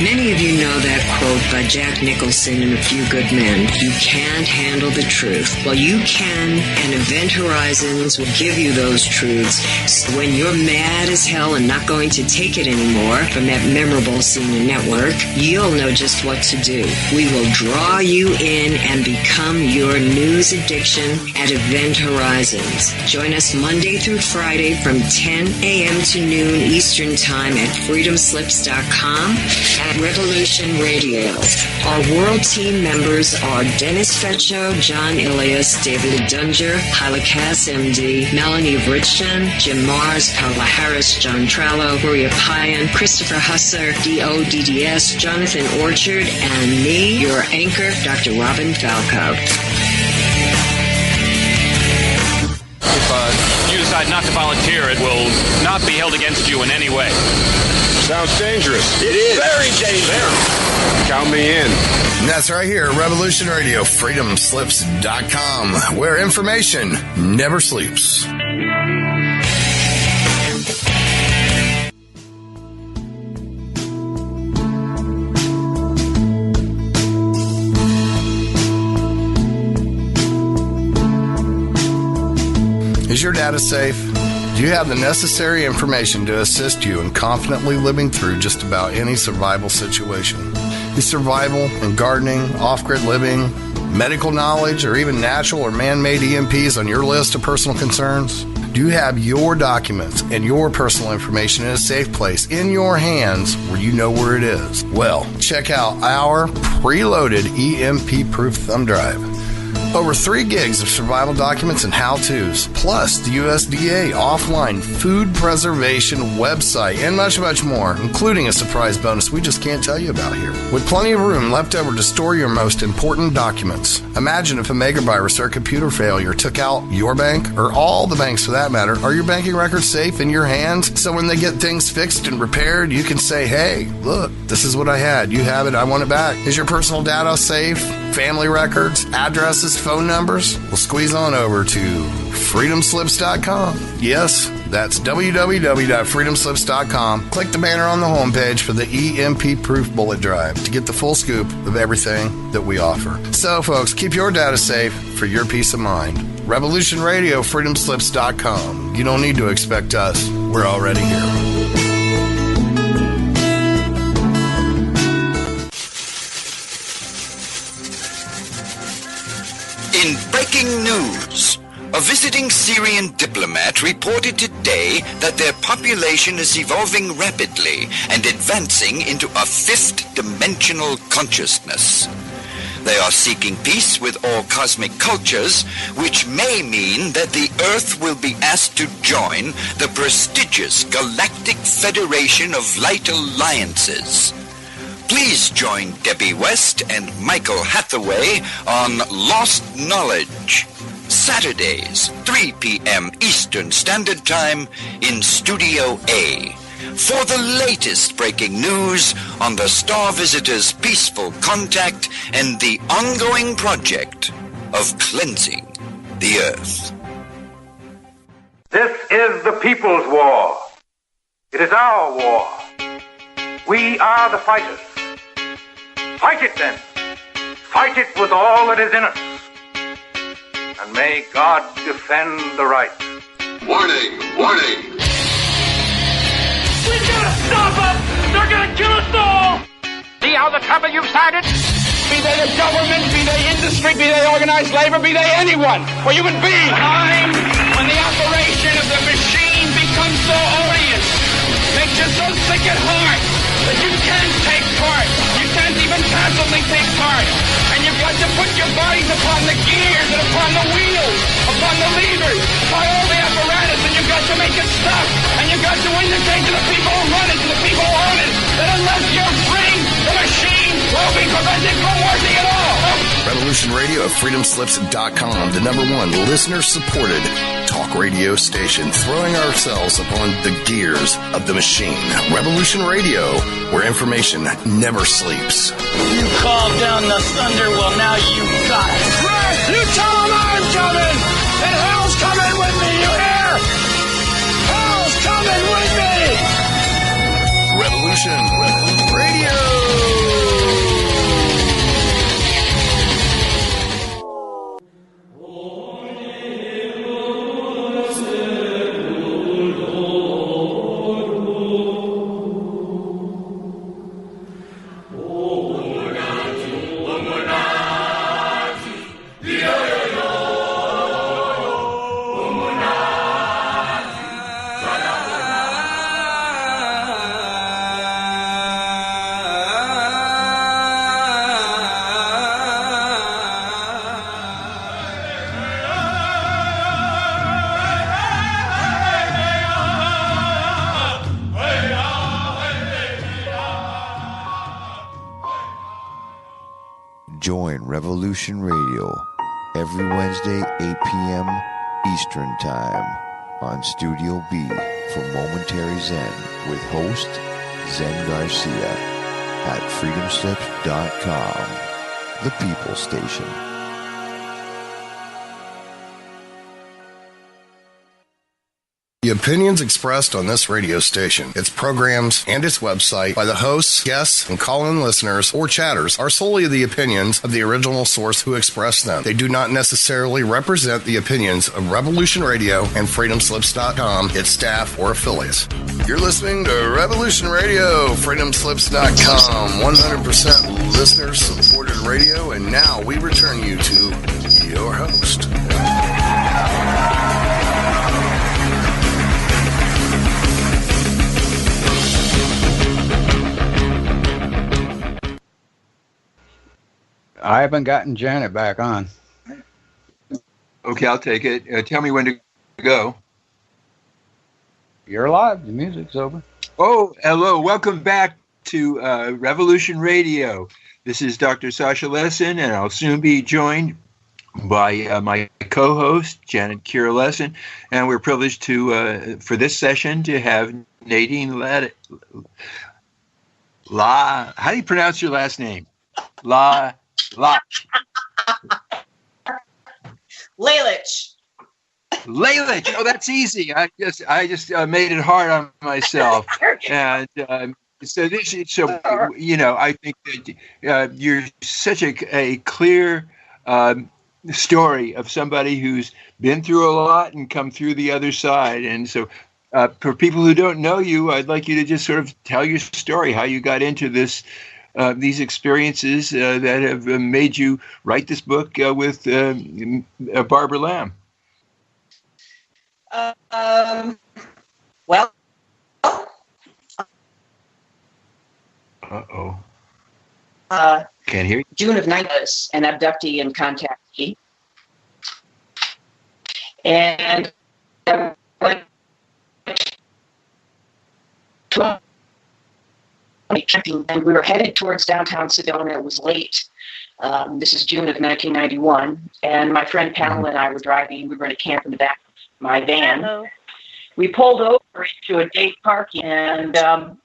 Many of you know that quote by Jack Nicholson in A Few Good Men, "You can't handle the truth." Well, you can, and Event Horizons will give you those truths. So when you're mad as hell and not going to take it anymore from that memorable CNN network, you'll know just what to do. We will draw you in and become your news addiction at Event Horizons. Join us Monday through Friday from 10 a.m. to noon Eastern Time at freedomslips.com. At Revolution Radio. Our world team members are Dennis Fetcho, John Ilias, David Dunger, Hyla Cass, MD, Melanie Bridgeton, Jim Mars, Carla Harris, John Trallo, Maria Payan, Christopher Husser, DODDS, Jonathan Orchard, and me, your anchor, Dr. Robin Falco. If you decide not to volunteer, it will not be held against you in any way. Sounds dangerous. It is. Very dangerous. Count me in. And that's right here at Revolution Radio, freedomslips.com, where information never sleeps. Is your data safe? Do you have the necessary information to assist you in confidently living through just about any survival situation? Is survival and gardening, off-grid living, medical knowledge, or even natural or man-made EMPs on your list of personal concerns? Do you have your documents and your personal information in a safe place in your hands where you know where it is? Well, check out our preloaded EMP-proof thumb drive. Over 3 gigs of survival documents and how-tos, plus the USDA offline food preservation website, and much, much more, including a surprise bonus we just can't tell you about here. With plenty of room left over to store your most important documents. Imagine if a megavirus or a computer failure took out your bank, or all the banks for that matter. Are your banking records safe in your hands? So when they get things fixed and repaired, you can say, hey, look, this is what I had. You have it. I want it back. Is your personal data safe? Family records, addresses, phone numbers? Well, squeeze on over to freedomslips.com. Yes, that's www.freedomslips.com. Click the banner on the homepage for the EMP-proof bullet drive to get the full scoop of everything that we offer. So, folks, keep your data safe for your peace of mind. Revolution Radio, freedomslips.com. You don't need to expect us. We're already here. In breaking news, a visiting Syrian diplomat reported today that their population is evolving rapidly and advancing into a 5th dimensional consciousness. They are seeking peace with all cosmic cultures, which may mean that the Earth will be asked to join the prestigious Galactic Federation of Light Alliances. Please join Debbie West and Michael Hathaway on Lost Knowledge, Saturdays, 3 p.m. Eastern Standard Time in Studio A, for the latest breaking news on the Star Visitors' peaceful contact and the ongoing project of cleansing the Earth. This is the people's war. It is our war. We are the fighters. Fight it then. Fight it with all that is in us. And may God defend the right. Warning! Warning! We gotta stop them! They're gonna kill us all! See how the trouble you've started? Be they the government, be they industry, be they organized labor, be they anyone, or human beings. Time when the operation of the machine becomes so odious, makes you so sick at heart that you can't take part. You can't even passively take part. And you've got to put your bodies upon the gears and upon the wheels, upon the levers, upon all the apparatus, and you've got to make it stop. And you've got to indicate to the people who run it, to the people who own it, that unless you're free, the machine will be prevented from working at all. Revolution Radio at freedomslips.com, the #1 listener-supported talk radio station, throwing ourselves upon the gears of the machine. Revolution Radio, where information never sleeps. You called down the thunder, well now you got it. Right! You tell them I'm coming! And hell's coming with me, you hear? Hell's coming with me! Revolution Radio! Join Revolution Radio every Wednesday, 8 p.m. Eastern Time on Studio B for Momentary Zen with host Zen Garcia at freedomslips.com, the People Station. The opinions expressed on this radio station, its programs, and its website by the hosts, guests, and call-in listeners or chatters are solely the opinions of the original source who expressed them. They do not necessarily represent the opinions of Revolution Radio and freedomslips.com, its staff, or affiliates. You're listening to Revolution Radio, freedomslips.com, 100% listener-supported radio, and now we return you to your host. I haven't gotten Janet back on. Okay, I'll take it. Tell me when to go. You're live. The music's over. Oh, hello. Welcome back to Revolution Radio. This is Dr. Sasha Lessin, and I'll soon be joined by my co-host, Janet Lessin. And we're privileged to, for this session, to have Nadine Lalich. How do you pronounce your last name? Lalich. Lalich. Oh, that's easy. I just made it hard on myself. And so I think that you're such a clear story of somebody who's been through a lot and come through the other side. And so for people who don't know you, I'd like you to just sort of tell your story, how you got into this. These experiences that have made you write this book with Barbara Lamb. Well. Uh-oh. Can't hear you. June of 90 was an abductee and contactee. And went to and we were headed towards downtown Sedona. It was late. This is June of 1991. And my friend Pamela and I were driving. We were going to camp in the back of my van. Hello. We pulled over into a day parking, and I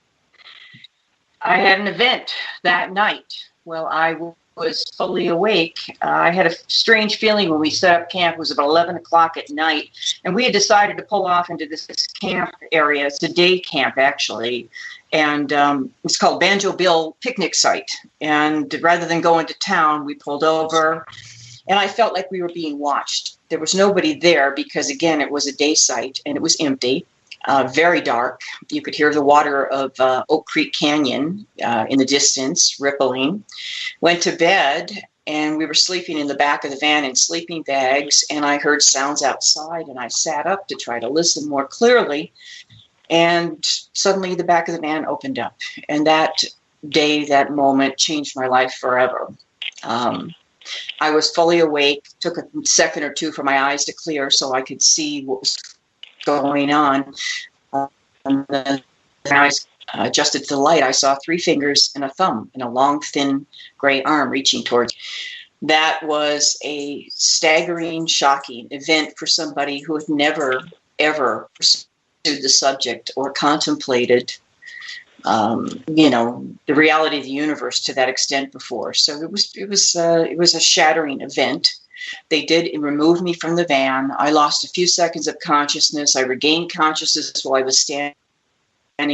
had an event that night. Well, I was fully awake. I had a strange feeling when we set up camp. It was about 11 o'clock at night, and we had decided to pull off into this camp area. It's a day camp, actually. And it's called Banjo Bill Picnic Site. And rather than go into town, we pulled over. And I felt like we were being watched. There was nobody there because, again, it was a day site and it was empty, very dark. You could hear the water of Oak Creek Canyon in the distance rippling. Went to bed, and we were sleeping in the back of the van in sleeping bags. And I heard sounds outside, and I sat up to try to listen more clearly. And suddenly the back of the van opened up. And that day, that moment changed my life forever. I was fully awake. Took a second or two for my eyes to clear so I could see what was going on. And then I adjusted to the light. I saw 3 fingers and a thumb and a long, thin gray arm reaching towards me. That was a staggering, shocking event for somebody who had never, ever pursued the subject or contemplated, the reality of the universe to that extent before. So it was a shattering event. They did remove me from the van. I lost a few seconds of consciousness. I regained consciousness while I was standing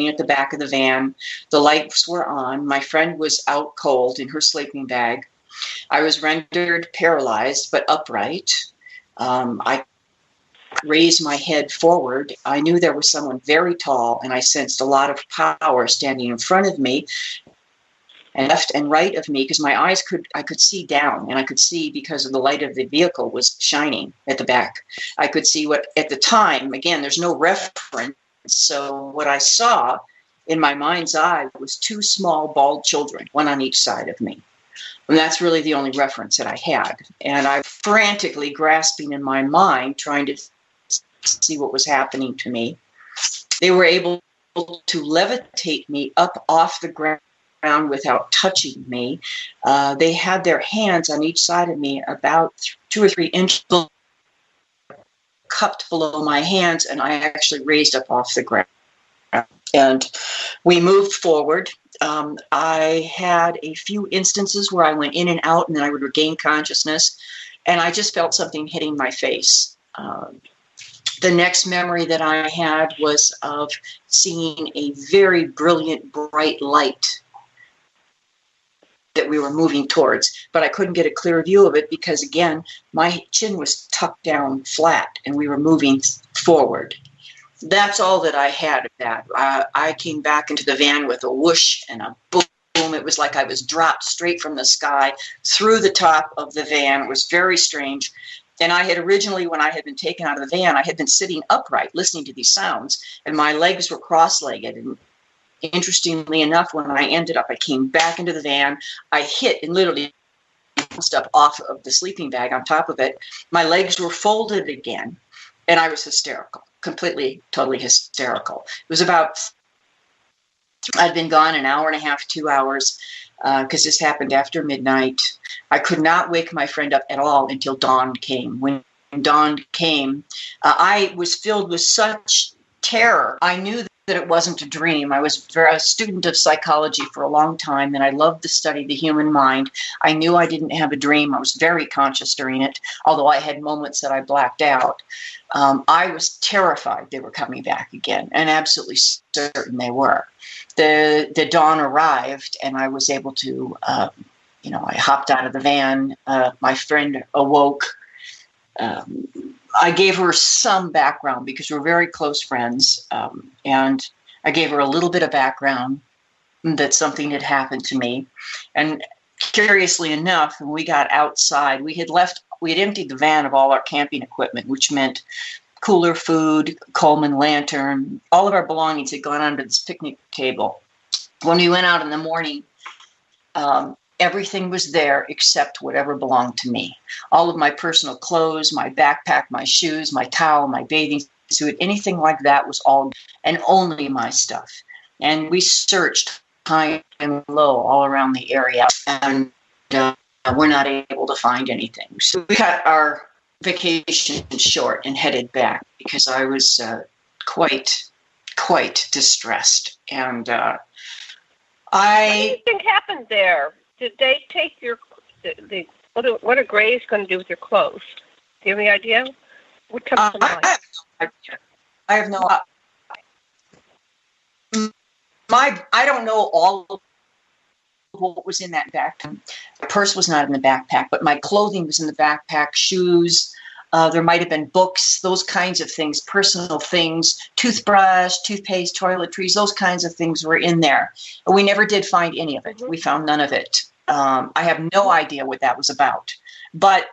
at the back of the van. The lights were on. My friend was out cold in her sleeping bag. I was rendered paralyzed but upright. I raised my head forward. I knew there was someone very tall, and I sensed a lot of power standing in front of me and left and right of me, because my eyes I could see down, and I could see because of the light of the vehicle was shining at the back. I could see what at the time, again, there's no reference. So what I saw in my mind's eye was 2 small bald children, one on each side of me. And that's really the only reference that I had. And I frantically grasping in my mind, trying to see what was happening to me. They were able to levitate me up off the ground without touching me. They had their hands on each side of me about 2 or 3 inches cupped below my hands, and I actually raised up off the ground. And we moved forward. I had a few instances where I went in and out, and then I would regain consciousness, and I just felt something hitting my face. The next memory that I had was of seeing a very brilliant, bright light that we were moving towards, but I couldn't get a clear view of it because, again, my chin was tucked down flat and we were moving forward. That's all that I had of that. I came back into the van with a whoosh and a boom. It was like I was dropped straight from the sky through the top of the van. It was very strange. And I had originally, when I had been taken out of the van, I had been sitting upright listening to these sounds, and my legs were cross-legged. And interestingly enough, when I ended up, I came back into the van. I hit and literally bounced up off of the sleeping bag on top of it. My legs were folded again, and I was hysterical, completely, totally hysterical. It was about, I'd been gone an hour and a half, 2 hours, because this happened after midnight. I could not wake my friend up at all until dawn came. When dawn came, I was filled with such terror. I knew that it wasn't a dream. I was a student of psychology for a long time, and I loved to study the human mind. I knew I didn't have a dream. I was very conscious during it, although I had moments that I blacked out. I was terrified they were coming back again, and absolutely certain they were. The dawn arrived, and I was able to, I hopped out of the van. My friend awoke. I gave her some background because we're very close friends, and I gave her a little bit of background that something had happened to me. And curiously enough, when we got outside, we had emptied the van of all our camping equipment, which meant cooler, food, Coleman lantern. All of our belongings had gone onto this picnic table. When we went out in the morning, everything was there except whatever belonged to me. All of my personal clothes, my backpack, my shoes, my towel, my bathing suit, anything like that was all, and only my stuff. And we searched high and low all around the area, and we're not able to find anything. So we cut our vacation short and headed back because I was quite distressed. And what do you think happened there? Did they take what are Grays going to do with your clothes? Do you have any idea? What comes to mind? I have no I don't know all of what was in that backpack. My purse was not in the backpack, but my clothing was in the backpack, shoes. There might have been books, those kinds of things, personal things, toothbrush, toothpaste, toiletries, those kinds of things were in there. But we never did find any of it. Mm-hmm. We found none of it. I have no idea what that was about. But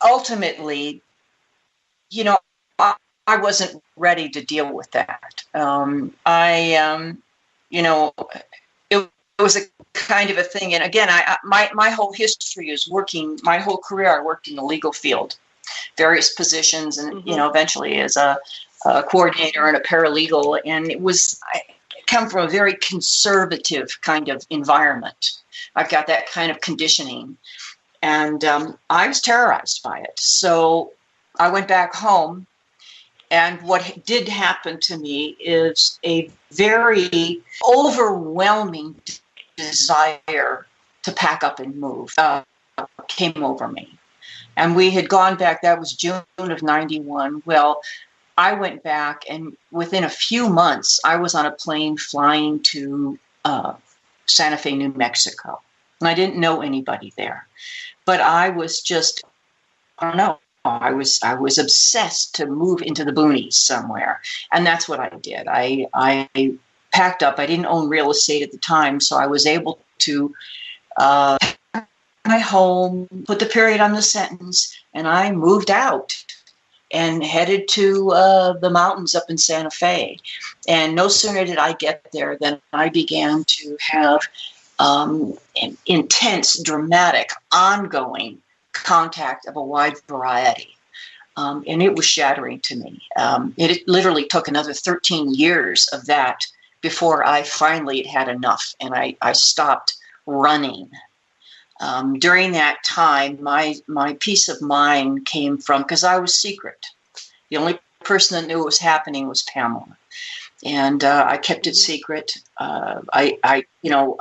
ultimately, I wasn't ready to deal with that. It was a kind of a thing. And again, my whole history is working, my whole career I worked in the legal field, various positions, and, eventually as a coordinator and a paralegal. And I come from a very conservative kind of environment. I've got that kind of conditioning. And I was terrorized by it. So I went back home. And what did happen to me is a very overwhelming desire to pack up and move came over me. And we had gone back, that was June of 91. Well, I went back, and within a few months, I was on a plane flying to Santa Fe, New Mexico. And I didn't know anybody there. But I was just, I don't know, I was obsessed to move into the boonies somewhere. And that's what I did. I packed up. I didn't own real estate at the time, so I was able to pack my home, put the period on the sentence, and I moved out and headed to the mountains up in Santa Fe. And no sooner did I get there than I began to have an intense, dramatic, ongoing contact of a wide variety. And it was shattering to me. It literally took another 13 years of that before I finally had enough, and I stopped running. During that time, my peace of mind came from, because I was secret. The only person that knew what was happening was Pamela. And I kept it secret. I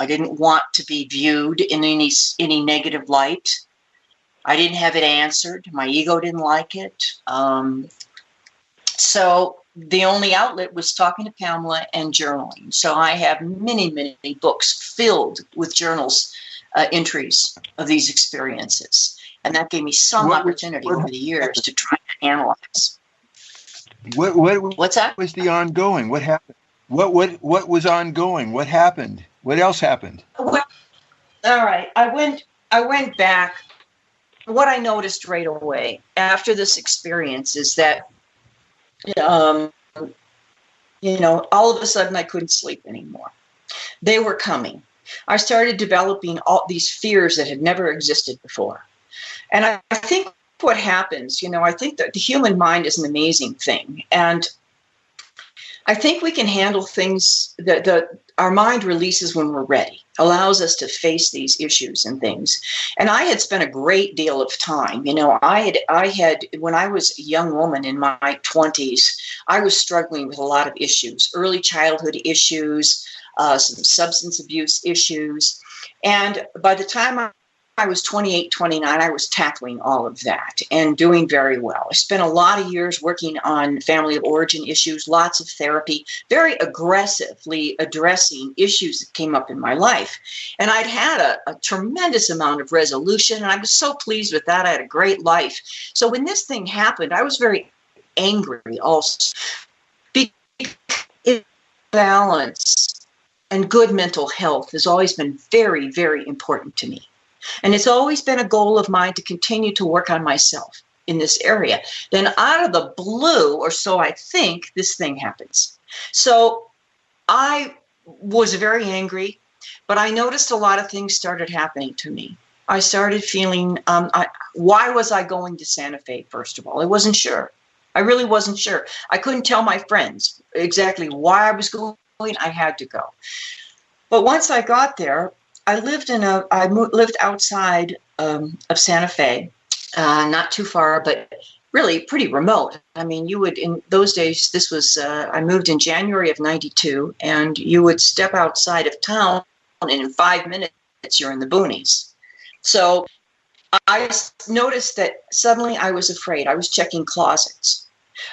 didn't want to be viewed in any negative light. I didn't have it answered. My ego didn't like it. So the only outlet was talking to Pamela and journaling. So I have many, many books filled with journals, entries of these experiences. And that gave me some opportunity over the years to try to analyze. What's that? Was the ongoing? What happened? What was ongoing? What happened? What else happened? Well, all right. I went back. What I noticed right away after this experience is that, all of a sudden I couldn't sleep anymore. They were coming. I started developing all these fears that had never existed before. And I think what happens, I think that the human mind is an amazing thing. And I think we can handle things that our mind releases when we're ready, allows us to face these issues and things. And I had spent a great deal of time, I had, when I was a young woman in my 20s, I was struggling with a lot of issues, early childhood issues, some substance abuse issues. And by the time I was 28, 29, I was tackling all of that and doing very well. I spent a lot of years working on family of origin issues, lots of therapy, very aggressively addressing issues that came up in my life. And I'd had a tremendous amount of resolution, and I was so pleased with that. I had a great life. So when this thing happened, I was very angry also. Because balance and good mental health has always been very, very important to me. And it's always been a goal of mine to continue to work on myself in this area. Then out of the blue, or so I think, this thing happens. So I was very angry, but I noticed a lot of things started happening to me. I started feeling, why was I going to Santa Fe, first of all? I wasn't sure. I really wasn't sure. I couldn't tell my friends exactly why I was going. I had to go. But once I got there, I lived outside of Santa Fe, not too far, but really pretty remote. I mean, you would, in those days, this was, I moved in January of 92, and you would step outside of town, and in 5 minutes, you're in the boonies. So I noticed that suddenly I was afraid. I was checking closets.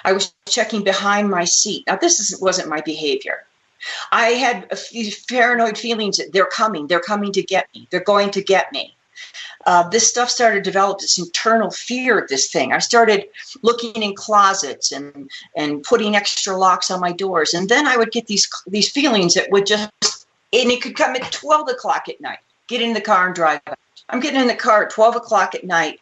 I was checking behind my seat. Now, wasn't my behavior. I had a few paranoid feelings that they're coming to get me. They're going to get me. This stuff started to develop, this internal fear of this thing. I started looking in closets and putting extra locks on my doors. And then I would get these feelings that would just, and it could come at 12 o'clock at night. Get in the car and drive out. I'm getting in the car at 12 o'clock at night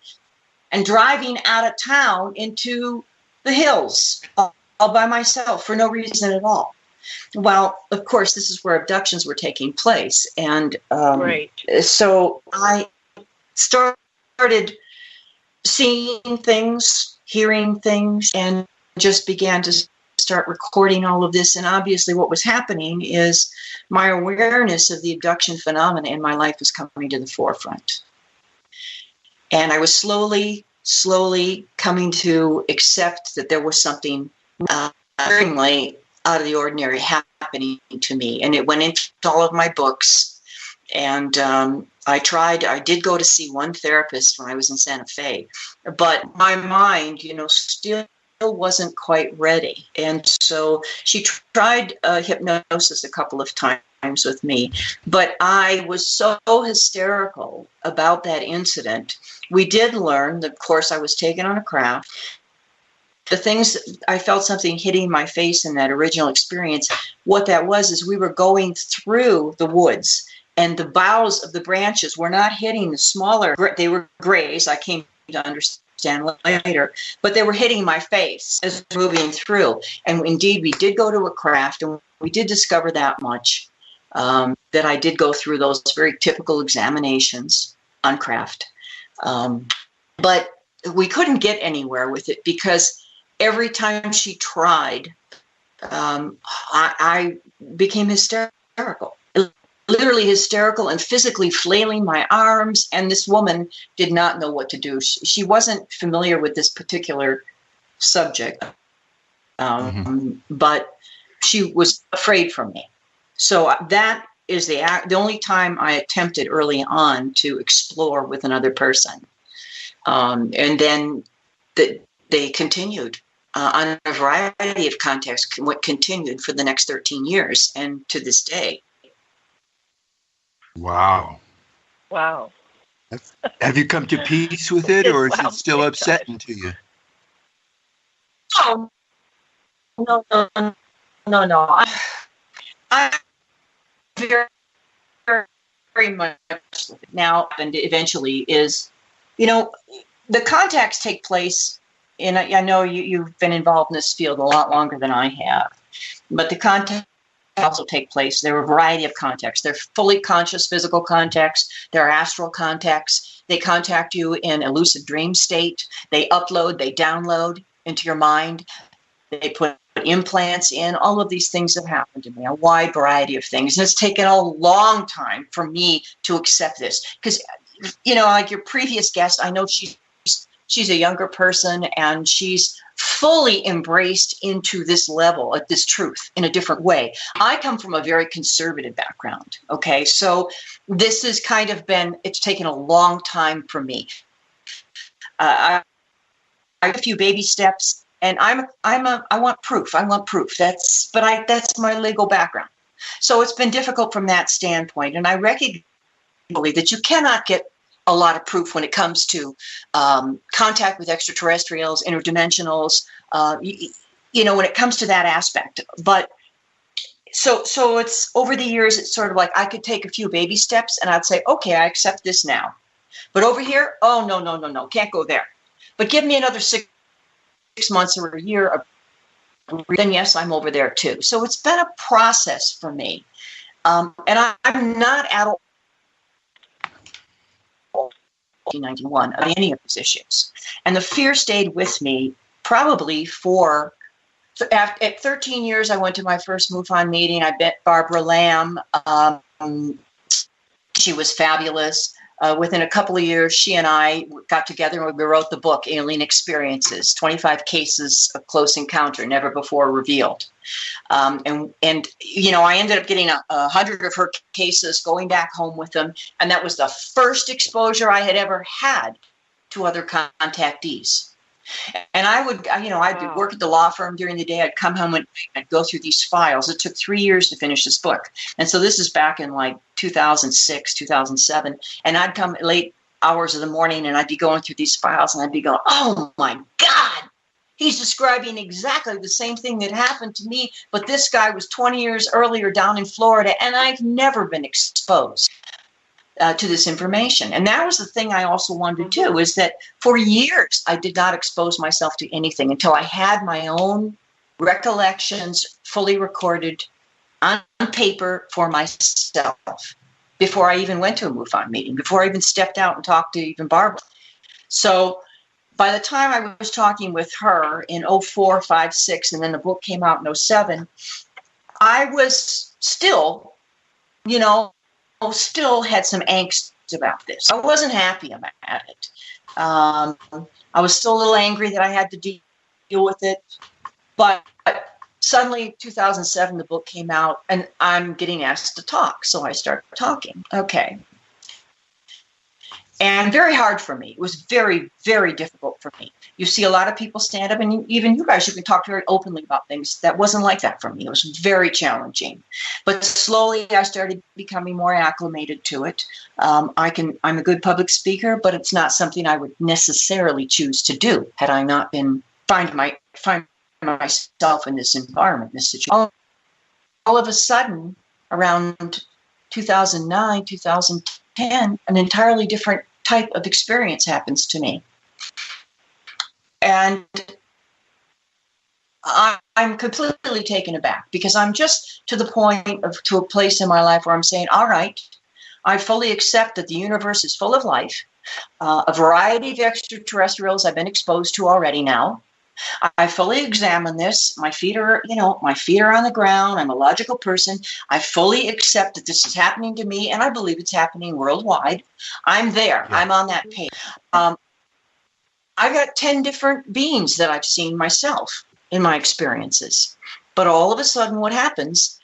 and driving out of town into the hills all by myself for no reason at all. Well, of course, this is where abductions were taking place. And so I started seeing things, hearing things, and just began to start recording all of this. And obviously what was happening is my awareness of the abduction phenomena in my life was coming to the forefront. And I was slowly coming to accept that there was something very out of the ordinary happening to me. And it went into all of my books. And I did go to see one therapist when I was in Santa Fe, but my mind, still wasn't quite ready. And so she tried hypnosis a couple of times with me, but I was so hysterical about that incident. We did learn that, of course, I was taken on a craft. The things, I felt something hitting my face in that original experience. What that was is we were going through the woods, and the boughs of the branches were not hitting the smaller, they were grays, I came to understand later, but they were hitting my face as moving through. And indeed, we did go to a craft, and we did discover that much, that I did go through those very typical examinations on craft. But we couldn't get anywhere with it because every time she tried, I became hysterical, literally hysterical and physically flailing my arms. And this woman did not know what to do. She wasn't familiar with this particular subject, but she was afraid for me. So that is the only time I attempted early on to explore with another person. And then they continued. on a variety of contexts, what continued for the next 13 years and to this day. Wow. Wow. Have you come to peace with it, or is it still upsetting to you? Oh, no. I'm very, very much now, and eventually is, the contacts take place, and I know you've been involved in this field a lot longer than I have, but the contacts also take place. There are a variety of contacts. They're fully conscious physical contacts. There are astral contacts. They contact you in a lucid dream state. They upload, they download into your mind. They put implants in. All of these things have happened to me, a wide variety of things. And it's taken a long time for me to accept this. Because, like your previous guest, I know she's a younger person, and she's fully embraced into this level of this truth in a different way. I come from a very conservative background. Okay. So this has kind of it's taken a long time for me. I have a few baby steps, and I want proof. I want proof. That's my legal background. So it's been difficult from that standpoint. And I recognize that you cannot get a lot of proof when it comes to contact with extraterrestrials, interdimensionals, when it comes to that aspect. But so it's over the years, it's sort of like I could take a few baby steps and I'd say, okay, I accept this now. But over here, oh, no, can't go there. But give me another 6 months or a year, then yes, I'm over there too. So it's been a process for me. And I'm not at all 1991 of any of these issues. And the fear stayed with me probably at 13 years, I went to my first MUFON meeting. I met Barbara Lamb. She was fabulous. Within a couple of years, she and I got together and we wrote the book, Alien Experiences, 25 Cases of Close Encounter, Never Before Revealed. I ended up getting 100 of her cases, going back home with them. And that was the first exposure I had ever had to other contactees. And I'd work at the law firm during the day. I'd come home and I'd go through these files. It took 3 years to finish this book. And so this is back in like 2006, 2007. And I'd come late hours of the morning and I'd be going through these files and I'd be going, oh my God, he's describing exactly the same thing that happened to me. But this guy was 20 years earlier down in Florida, and I've never been exposed to this information. And that was the thing I also wanted to do, is that for years I did not expose myself to anything until I had my own recollections fully recorded on paper for myself before I even went to a MUFON meeting, before I even stepped out and talked to even Barbara. So by the time I was talking with her in 04, 05, 06, and then the book came out in 07, I was still, still had some angst about this. I wasn't happy about it. I was still a little angry that I had to deal with it. But suddenly, 2007, the book came out, and I'm getting asked to talk. So I started talking. Okay. And very hard for me. It was very, very difficult for me. You see a lot of people stand up, and even you guys, you can talk very openly about things. That wasn't like that for me. It was very challenging. But slowly, I started becoming more acclimated to it. I'm a good public speaker, but it's not something I would necessarily choose to do had I not been find myself in this environment, this situation. All of a sudden, around 2009, 2010, an entirely different type of experience happens to me. And I'm completely taken aback, because I'm just to the point to a place in my life where I'm saying, all right, I fully accept that the universe is full of life, a variety of extraterrestrials I've been exposed to already now. I fully examine this. My feet are on the ground. I'm a logical person. I fully accept that this is happening to me, and I believe it's happening worldwide. I'm there. Yeah. I'm on that page. I've got 10 different beings that I've seen myself in my experiences. But all of a sudden, what happens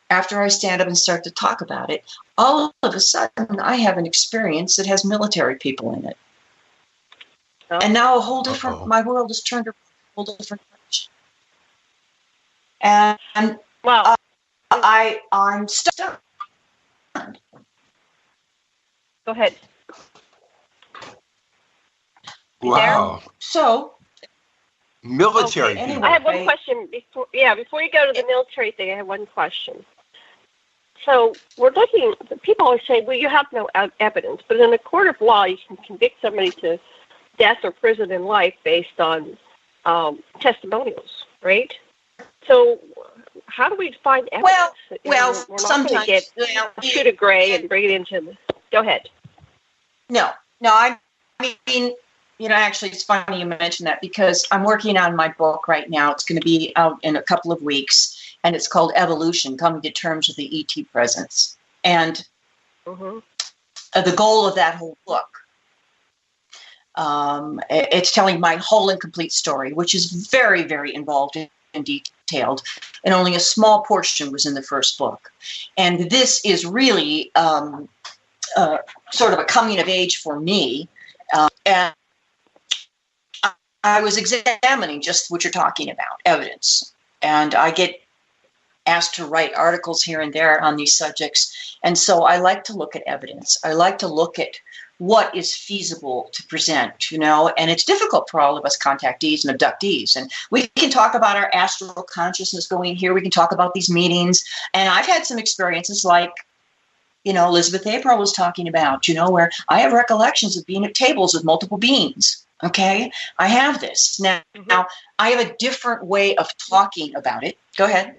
after I stand up and start to talk about it, all of a sudden, I have an experience that has military people in it. And now a whole different, my world has turned a whole different direction. And wow. I'm stunned. Go ahead. Wow. So, military. Okay. Anyway, I have one question before you go to the military thing. I have one question. So we're looking. People always say, "Well, you have no evidence," but in a court of law, you can convict somebody to death or prison in life based on testimonials, right? So how do we find evidence? Well, we're not sometimes going to shoot a gray and bring it into the. Go ahead. No. I mean, actually, it's funny you mentioned that because I'm working on my book right now. It's going to be out in a couple of weeks, and it's called Evolution: Coming to Terms with the ET Presence. And the goal of that whole book, it's telling my whole and complete story, which is very, very involved and detailed, and only a small portion was in the first book. And this is really sort of a coming of age for me. And I was examining just what you're talking about, evidence. And I get asked to write articles here and there on these subjects. And so I like to look at evidence. I like to look at what is feasible to present, and it's difficult for all of us contactees and abductees. And we can talk about our astral consciousness going here. We can talk about these meetings. And I've had some experiences like, Elizabeth April was talking about, where I have recollections of being at tables with multiple beings. Okay, I have this. Now, I have a different way of talking about it. Go ahead.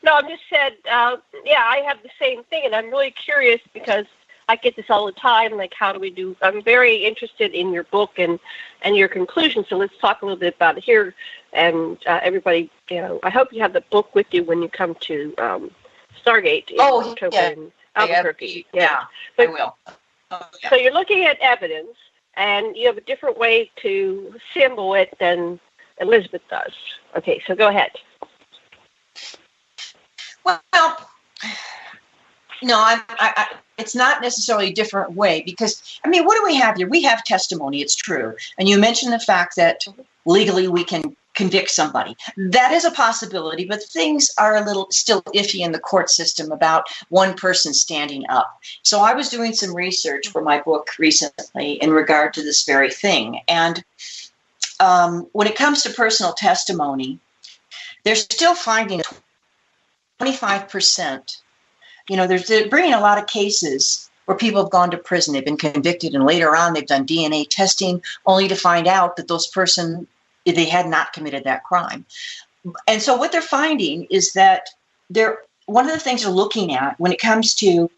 No, I just said, I have the same thing, and I'm really curious because I get this all the time, like how do we do, I'm very interested in your book and your conclusions, so let's talk a little bit about it here. And everybody, I hope you have the book with you when you come to Stargate in October in Albuquerque. Yeah, but, I will. So you're looking at evidence, and you have a different way to symbol it than Elizabeth does. Okay, so go ahead. Well, no, it's not necessarily a different way because, what do we have here? We have testimony, it's true. And you mentioned the fact that legally we can convict somebody. That is a possibility, but things are a little still iffy in the court system about one person standing up. So I was doing some research for my book recently in regard to this very thing. And when it comes to personal testimony, they're still finding 25%. They're bringing a lot of cases where people have gone to prison, they've been convicted, and later on they've done DNA testing only to find out that they had not committed that crime. And so what they're finding is that one of the things they're looking at when it comes to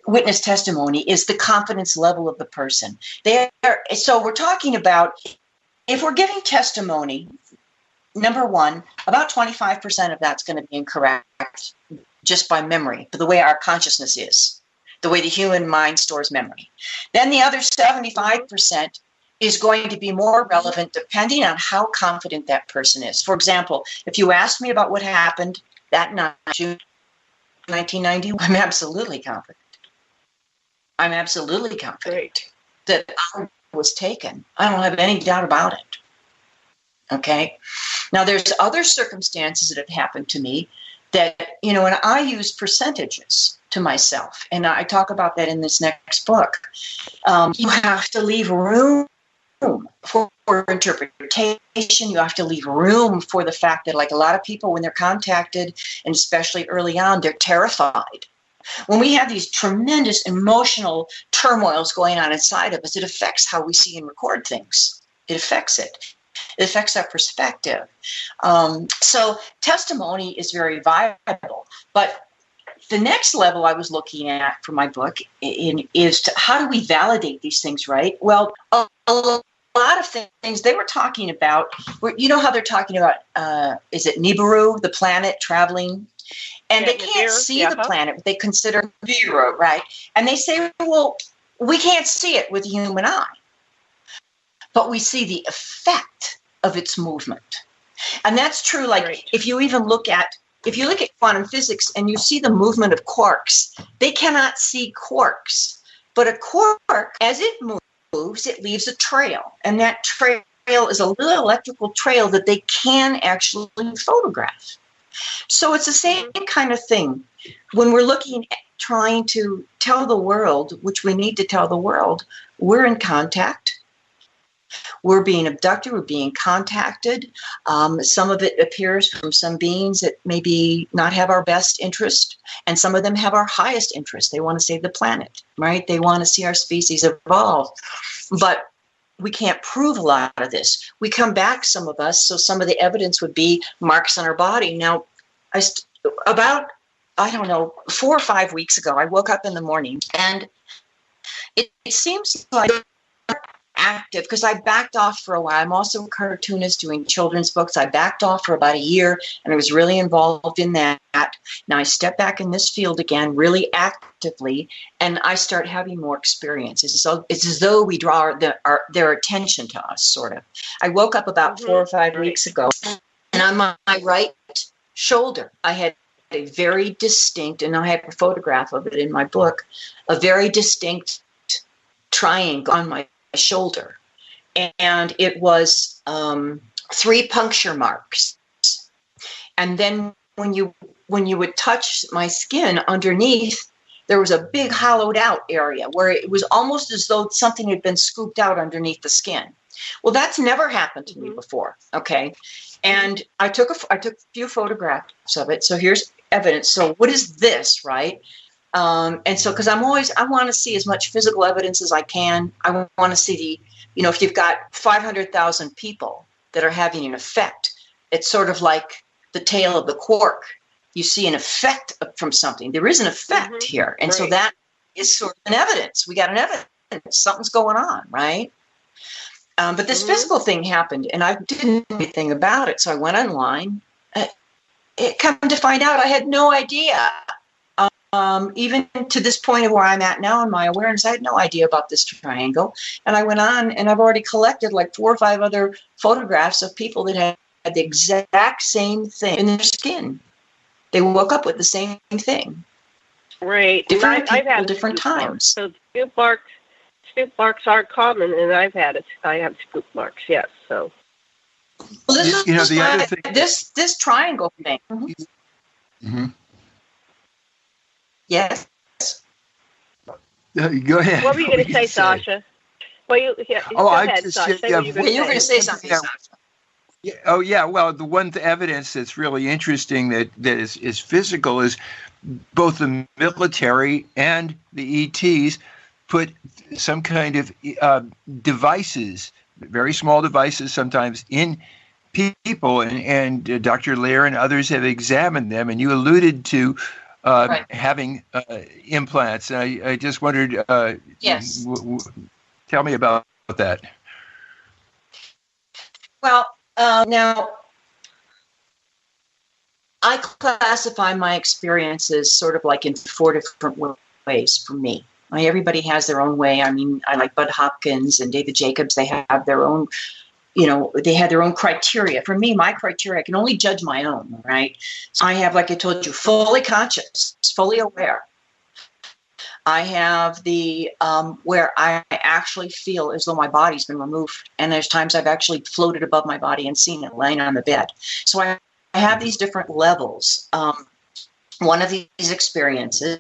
witness testimony is the confidence level of the person. So we're talking about, if we're giving testimony, number one, about 25% of that's going to be incorrect just by memory, the way our consciousness is, the way the human mind stores memory. Then the other 75% is going to be more relevant depending on how confident that person is. For example, if you asked me about what happened that night, June 1990, I'm absolutely confident. That I was taken. I don't have any doubt about it. Okay? Now, there's other circumstances that have happened to me that, and I use percentages to myself. And I talk about that in this next book. You have to leave room for interpretation. You have to leave room for the fact that, like a lot of people, when they're contacted, and especially early on, they're terrified. When we have these tremendous emotional turmoils going on inside of us, it affects how we see and record things. It affects it. It affects our perspective. So testimony is very vital. But the next level I was looking at for my book is how do we validate these things, right? Well, a lot of things they were talking about, how they're talking about, is it Nibiru, the planet traveling? And they can't see the planet, but they consider Nibiru, right? And they say, well, we can't see it with the human eye, but we see the effect of its movement. And that's true. Like if you look at quantum physics and you see the movement of quarks, they cannot see quarks. But a quark, as it moves, it leaves a trail. And that trail is a little electrical trail that they can actually photograph. So it's the same kind of thing. When we're looking at trying to tell the world, which we need to tell the world, we're in contact. We're being abducted. We're being contacted. Some of it appears from some beings that maybe not have our best interest, and some of them have our highest interest. They want to save the planet, right? They want to see our species evolve. But we can't prove a lot of this. We come back, some of us, so some of the evidence would be marks on our body. Now, about 4 or 5 weeks ago, I woke up in the morning, and it seems like active because I backed off for a while. I'm also a cartoonist doing children's books. I backed off for about a year, and I was really involved in that. Now I step back in this field again really actively, and I start having more experiences. So it's as though we draw their attention to us, sort of. I woke up about 4 or 5 weeks ago, and on my right shoulder, I had a very distinct, and I have a photograph of it in my book, a very distinct triangle on my shoulder, and it was 3 puncture marks. And then when you would touch my skin underneath, there was a big hollowed out area where it was almost as though something had been scooped out underneath the skin. Well, that's never happened to me before. Okay, and I took a few photographs of it. So here's evidence. So what is this, right? And so, because I want to see as much physical evidence as I can. I want to see if you've got 500,000 people that are having an effect, it's sort of like the tail of the quark. You see an effect from something. There is an effect here. And so that is sort of an evidence. We got an evidence. Something's going on, right? But this physical thing happened, and I didn't know anything about it. So I went online. It come to find out I had no idea. Even to this point of where I'm at now in my awareness, I had no idea about this triangle. And I went on, and I've already collected like 4 or 5 other photographs of people that had the exact same thing in their skin. They woke up with the same thing. Right. Different people, I've had different times. So scoop marks aren't common, and I've had it. I have scoop marks, yes. So. Well, this is the other thing. This triangle thing. Mm-hmm. Yes. Go ahead. What were you going to say, Sasha? Well, you go ahead, Sasha. You were going to say something, Sasha. Yeah, oh, yeah. Well, the one evidence that's really interesting that is physical is both the military and the ETs put some kind of devices, very small devices sometimes, in people. And Dr. Lear and others have examined them. And you alluded to having implants. I just wondered, yes. Tell me about that. Well, now, I classify my experiences sort of like in 4 different ways for me. Everybody has their own way. I mean, I like Bud Hopkins and David Jacobs. They have their own, they had their own criteria. For me, my criteria, I can only judge my own, right? So I have, like I told you, fully conscious, fully aware. I have the where I actually feel as though my body's been removed. And there's times I've actually floated above my body and seen it laying on the bed. So I have these different levels. One of these experiences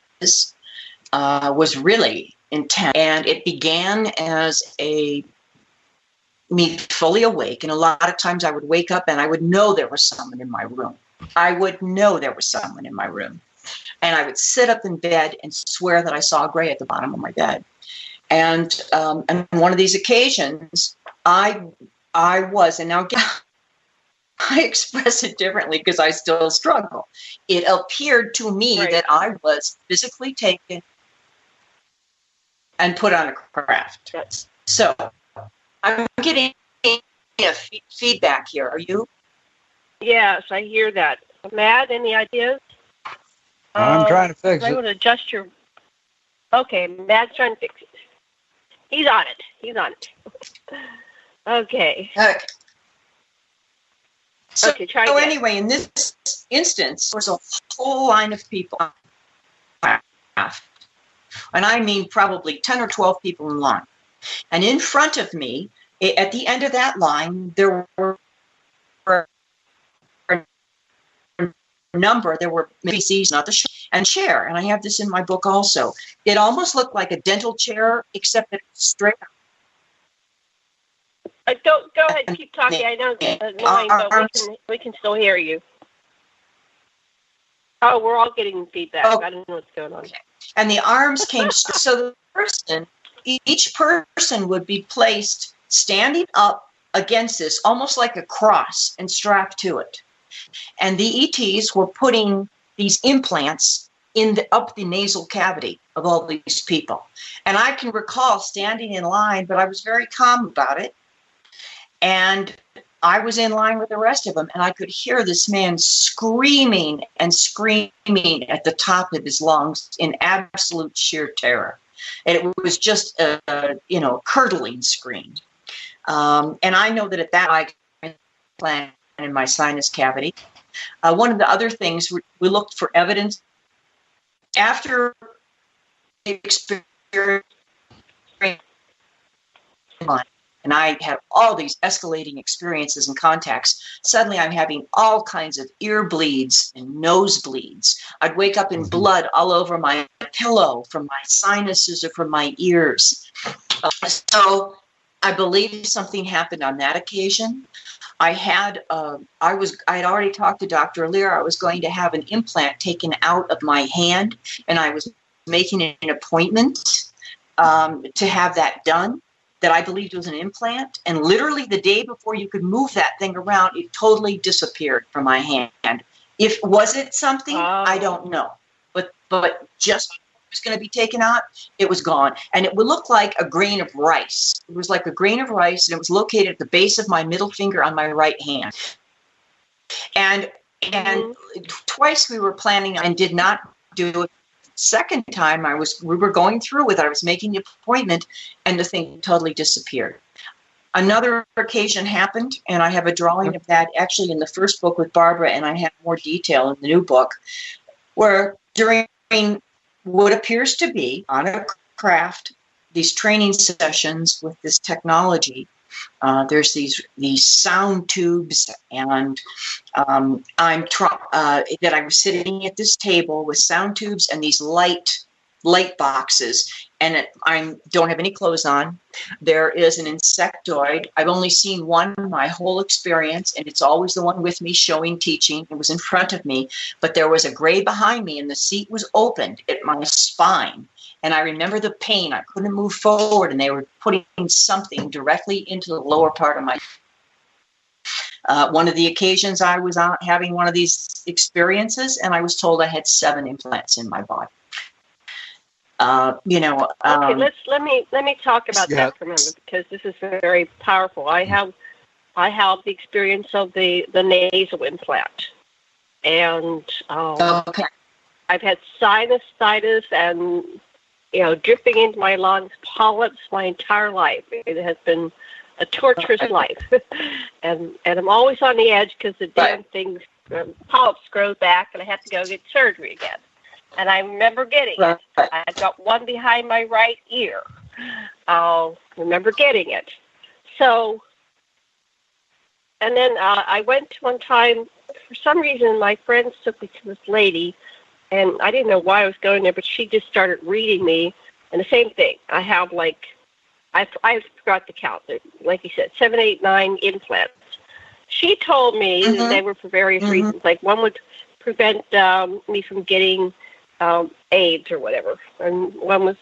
was really intense. And it began as me fully awake. And a lot of times I would wake up and I would know there was someone in my room. And I would sit up in bed and swear that I saw a gray at the bottom of my bed. And one of these occasions, I was, and now again, I express it differently because I still struggle. It appeared to me that I was physically taken and put on a craft. So I'm getting feedback here. Are you? Yes, I hear that. Matt, any ideas? I'm trying to fix it. I'm going to adjust your... Okay, Matt's trying to fix it. He's on it. Okay. So, okay, try again. Anyway, in this instance, there was a whole line of people. And I mean probably 10 or 12 people in line. And in front of me, At the end of that line, there were maybe C's, not the and chair. And I have this in my book also. It almost looked like a dental chair, except that it's straight up. Go ahead, keep talking. I know it's annoying, but we can still hear you. Oh, we're all getting feedback. Oh. I don't know what's going on. Okay. And the arms came, so each person would be placed standing up against this, almost like a cross, and strapped to it. And the ETs were putting these implants up the nasal cavity of all these people. And I can recall standing in line, but I was very calm about it. And I was in line with the rest of them, and I could hear this man screaming and screaming at the top of his lungs in absolute sheer terror. And it was just a curdling scream. And I know that at that I implant in my sinus cavity. One of the other things, we looked for evidence after the experience. And I had all these escalating experiences and contacts. Suddenly I'm having all kinds of ear bleeds and nose bleeds. I'd wake up in blood all over my pillow from my sinuses or from my ears. So I believe something happened on that occasion. I had already talked to Dr. Lear. I was going to have an implant taken out of my hand, and I was making an appointment to have that done. That I believed was an implant, and literally the day before you could move that thing around, it totally disappeared from my hand. Was it something? I don't know, but just when it was going to be taken out, it was gone, and it would look like a grain of rice. It was like a grain of rice, and it was located at the base of my middle finger on my right hand. And twice we were planning and did not do it. Second time we were going through with it. I was making the appointment, and the thing totally disappeared. Another occasion happened, and I have a drawing of that actually in the first book with Barbara, and I have more detail in the new book, where during what appears to be on a craft, these training sessions with this technology, there's these sound tubes, and that I was sitting at this table with sound tubes and these light boxes, and I don't have any clothes on. There is an insectoid. I've only seen one in my whole experience, and it's always the one with me showing teaching. It was in front of me, but there was a gray behind me, and the seat was opened at my spine. And I remember the pain. I couldn't move forward, and they were putting something directly into the lower part of my. One of the occasions I was having one of these experiences, and I was told I had 7 implants in my body. Okay, let me talk about that for a moment, because this is very powerful. I have the experience of the nasal implant, and I've had sinusitis and dripping into my lungs, polyps my entire life. It has been a torturous life, and I'm always on the edge because the damn things, polyps grow back, and I have to go get surgery again. And I remember getting it. I got one behind my right ear. I'll remember getting it. So, and then I went one time. For some reason, my friends took me to this lady, and I didn't know why I was going there, but she just started reading me. And the same thing. I have I forgot to count. Like you said, 7, 8, 9 implants. She told me that they were for various reasons. Like one would prevent me from getting AIDS or whatever. And one was,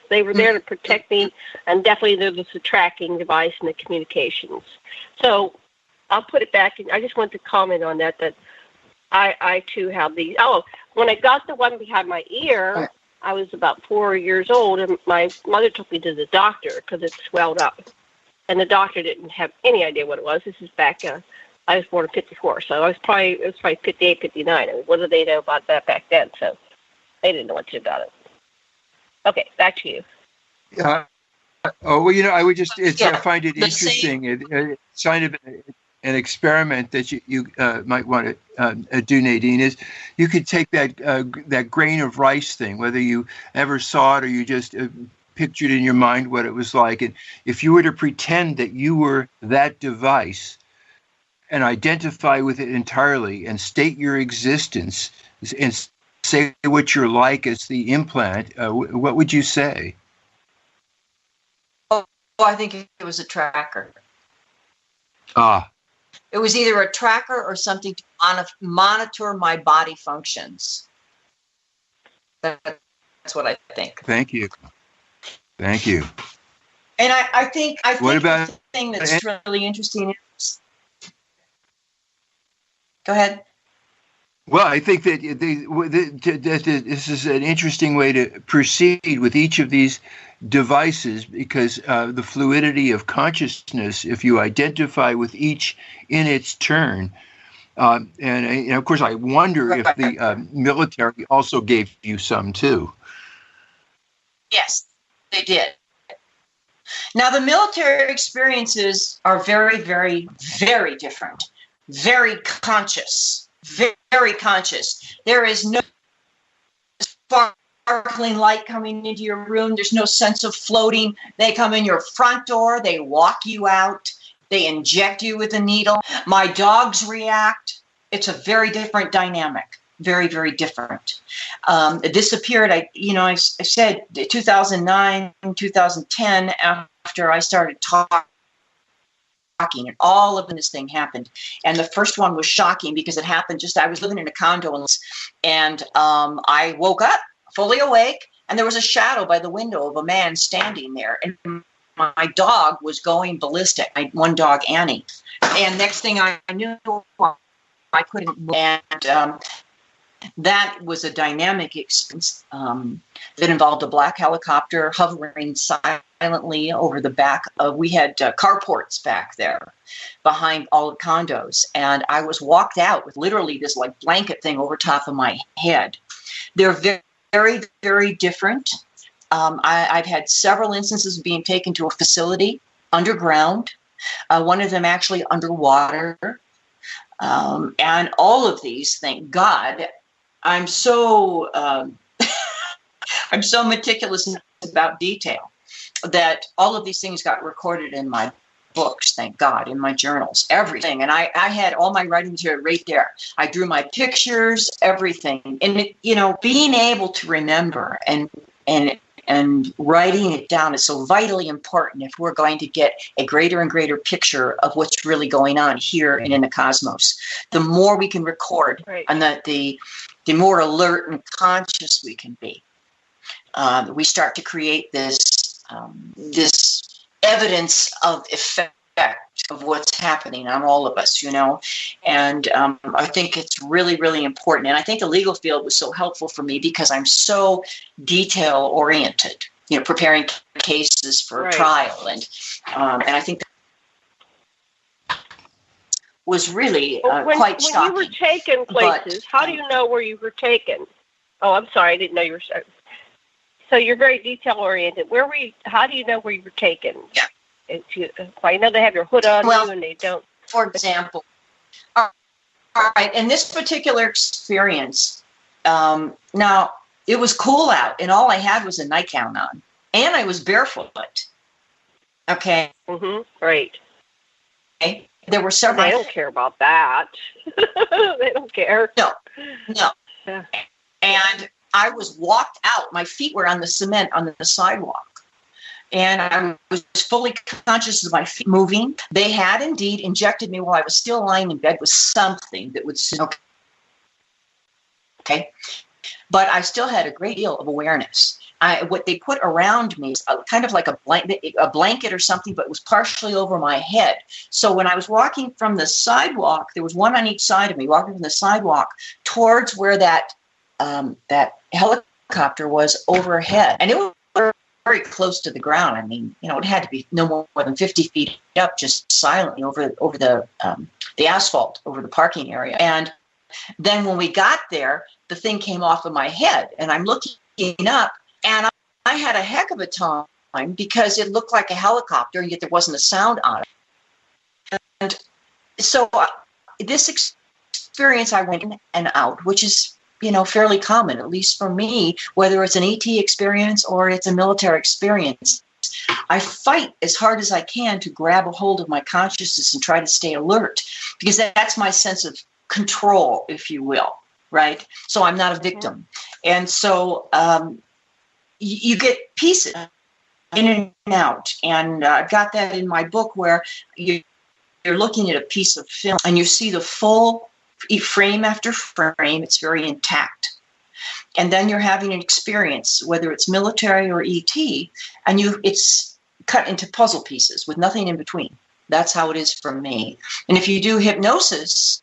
they were there to protect me. And definitely there was a tracking device and the communications. So I'll put it back. I just want to comment on that I too have these. Oh, when I got the one behind my ear, I was about 4 years old, and my mother took me to the doctor because it swelled up. And the doctor didn't have any idea what it was. This is back, I was born in 54, so it was probably 58, 59. I mean, what did they know about that back then? So they didn't know what to do about it. Okay, back to you. Yeah. I would just find it interesting. It's kind of an experiment that you might want to do, Nadine, is you could take that grain of rice thing, whether you ever saw it or you just pictured in your mind what it was like. And if you were to pretend that you were that device and identify with it entirely and state your existence and say what you're like as the implant, what would you say? Oh, I think it was a tracker. Ah. It was either a tracker or something to monitor my body functions. That's what I think. Thank you. Thank you. And I think what about the thing that's really interesting is, go ahead. Well, I think that this is an interesting way to proceed with each of these devices, because the fluidity of consciousness, if you identify with each in its turn, and of course I wonder if the military also gave you some too. Yes, they did. Now, the military experiences are very, very, very different, very conscious, very conscious. There is no sparkling light coming into your room. There's no sense of floating. They come in your front door. They walk you out. They inject you with a needle. My dogs react. It's a very different dynamic. Very, very different. This appeared, I said 2009, 2010, after I started talking, and all of this thing happened. And the first one was shocking because it happened I was living in a condo, and I woke up fully awake, and there was a shadow by the window of a man standing there, and my dog was going ballistic. One dog, Annie. And next thing I knew, I couldn't move. And that was a dynamic experience that involved a black helicopter hovering silently over the back of, we had carports back there behind all the condos. And I was walked out with literally this like blanket thing over top of my head. They're very, very, very different. I've had several instances of being taken to a facility underground, one of them actually underwater. And all of these, thank God, I'm so I'm so meticulous about detail that all of these things got recorded in my books, thank God, in my journals, everything. And I had all my writing material right there. I drew my pictures, everything. And, being able to remember and writing it down is so vitally important if we're going to get a greater and greater picture of what's really going on here and in the cosmos. The more we can record, right, and the more alert and conscious we can be, we start to create this evidence of effect of what's happening on all of us, and I think it's really, really important. And I think the legal field was so helpful for me because I'm so detail oriented, preparing cases for trial, and I think that was really quite shocking. When you were taken places, how do you know where you were taken? Oh, I'm sorry, I didn't know you were. So you're very detail oriented. Where were you? How do you know where you were taken? Yeah. I know they have your hood on you, and they don't. For example, all right, in this particular experience, now it was cool out, and all I had was a nightgown on, and I was barefoot. Okay. Right. Okay. There were several. They don't care about that. They don't care. No. Yeah. And I was walked out. My feet were on the cement on the sidewalk. And I was fully conscious of my feet moving. They had indeed injected me while I was still lying in bed with something that would okay. But I still had a great deal of awareness. What they put around me is kind of like a blanket or something, but it was partially over my head. So when I was walking from the sidewalk, there was one on each side of me, walking from the sidewalk towards where that helicopter was overhead. And it was very close to the ground. I mean, it had to be no more than 50 feet up, just silently over the asphalt, over the parking area. And then when we got there, the thing came off of my head, and I'm looking up, and I had a heck of a time because it looked like a helicopter, and yet there wasn't a sound on it. And so this experience, I went in and out, which is fairly common, at least for me, whether it's an ET experience or it's a military experience. I fight as hard as I can to grab a hold of my consciousness and try to stay alert, because that's my sense of control, if you will, right? So I'm not a victim. And so you get pieces in and out. And I've got that in my book where you're looking at a piece of film and you see the full frame after frame. It's very intact. And then you're having an experience, whether it's military or ET, and it's cut into puzzle pieces with nothing in between. That's how it is for me. And if you do hypnosis,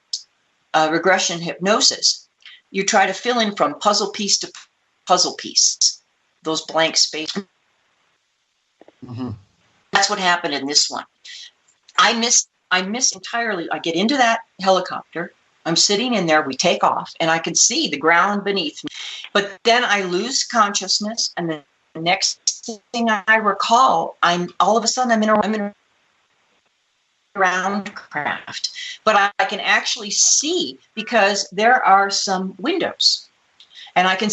regression hypnosis, you try to fill in from puzzle piece to puzzle piece, those blank spaces. Mm-hmm. That's what happened in this one. I miss entirely. I get into that helicopter. I'm sitting in there, we take off, and I can see the ground beneath me. But then I lose consciousness, and the next thing I recall, all of a sudden I'm in a ground craft. But I can actually see because there are some windows. And I can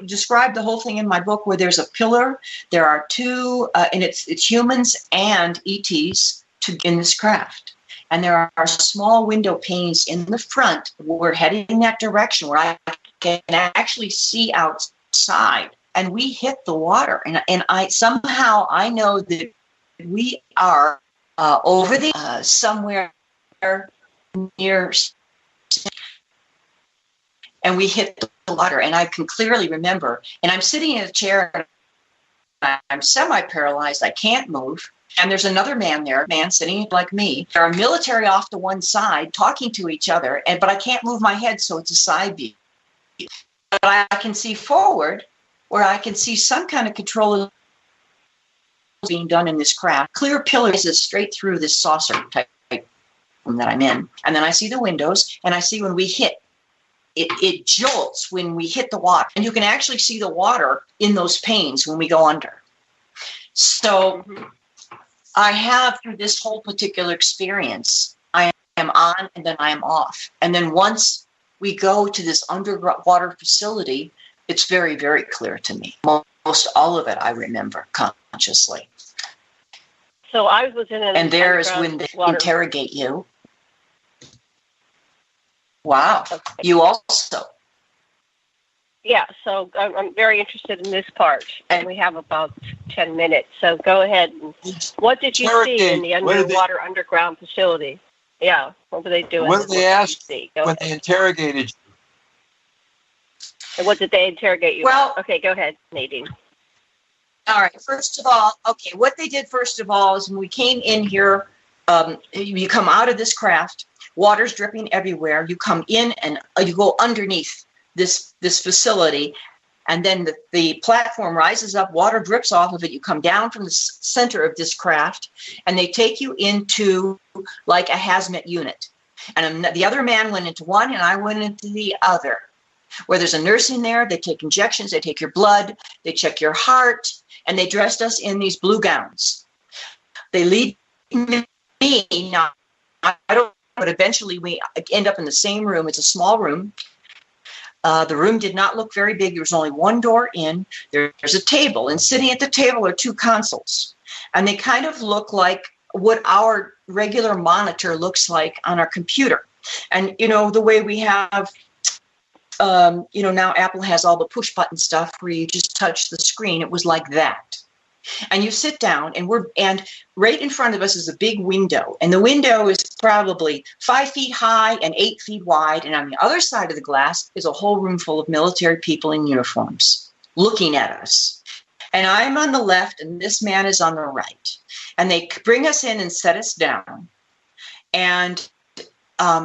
describe the whole thing in my book where there's a pillar, there are two, and it's humans and ETs in this craft. And there are small window panes in the front. We're heading in that direction where I can actually see outside. And we hit the water. And I know that we are over the somewhere near, and we hit the water. And I can clearly remember. And I'm sitting in a chair. And I'm semi-paralyzed. I can't move. And there's another man there, sitting like me. There are military off to one side talking to each other, but I can't move my head, so it's a side view. But I can see forward, where I can see some kind of control being done in this craft. Clear pillars is straight through this saucer type room that I'm in. And then I see the windows, and I see when we hit. It jolts when we hit the water. And you can actually see the water in those panes when we go under. So I have, through this whole particular experience, I am on and then I am off. And then once we go to this underwater facility, it's very, very clear to me. Most all of it I remember consciously. So I was in an and there is when they interrogate you. Wow. Okay. You also. Yeah, so I'm very interested in this part, and we have about 10 minutes. So go ahead. What did you see in the underwater underground facility? Yeah, what were they doing? What did they ask when they interrogated you? And what did they interrogate you about? Okay, go ahead, Nadine. All right, first of all, what they did first of all is when we came in here, you come out of this craft, water's dripping everywhere, you come in and you go underneath this facility, and then the platform rises up, water drips off of it, you come down from the center of this craft, and they take you into like a hazmat unit. And the other man went into one, and I went into the other, where there's a nurse in there, they take injections, they take your blood, they check your heart, and they dressed us in these blue gowns. They lead me, now, I don't, but eventually we end up in the same room. It's a small room. The room did not look very big. There was only one door in. There's a table, and sitting at the table are two consoles. And they kind of look like what our regular monitor looks like on our computer. And, the way we have, now Apple has all the push button stuff where you just touch the screen. It was like that. And you sit down, and right in front of us is a big window. And the window is probably 5 feet high and 8 feet wide. And on the other side of the glass is a whole room full of military people in uniforms looking at us. And I'm on the left, and this man is on the right. And they bring us in and set us down. And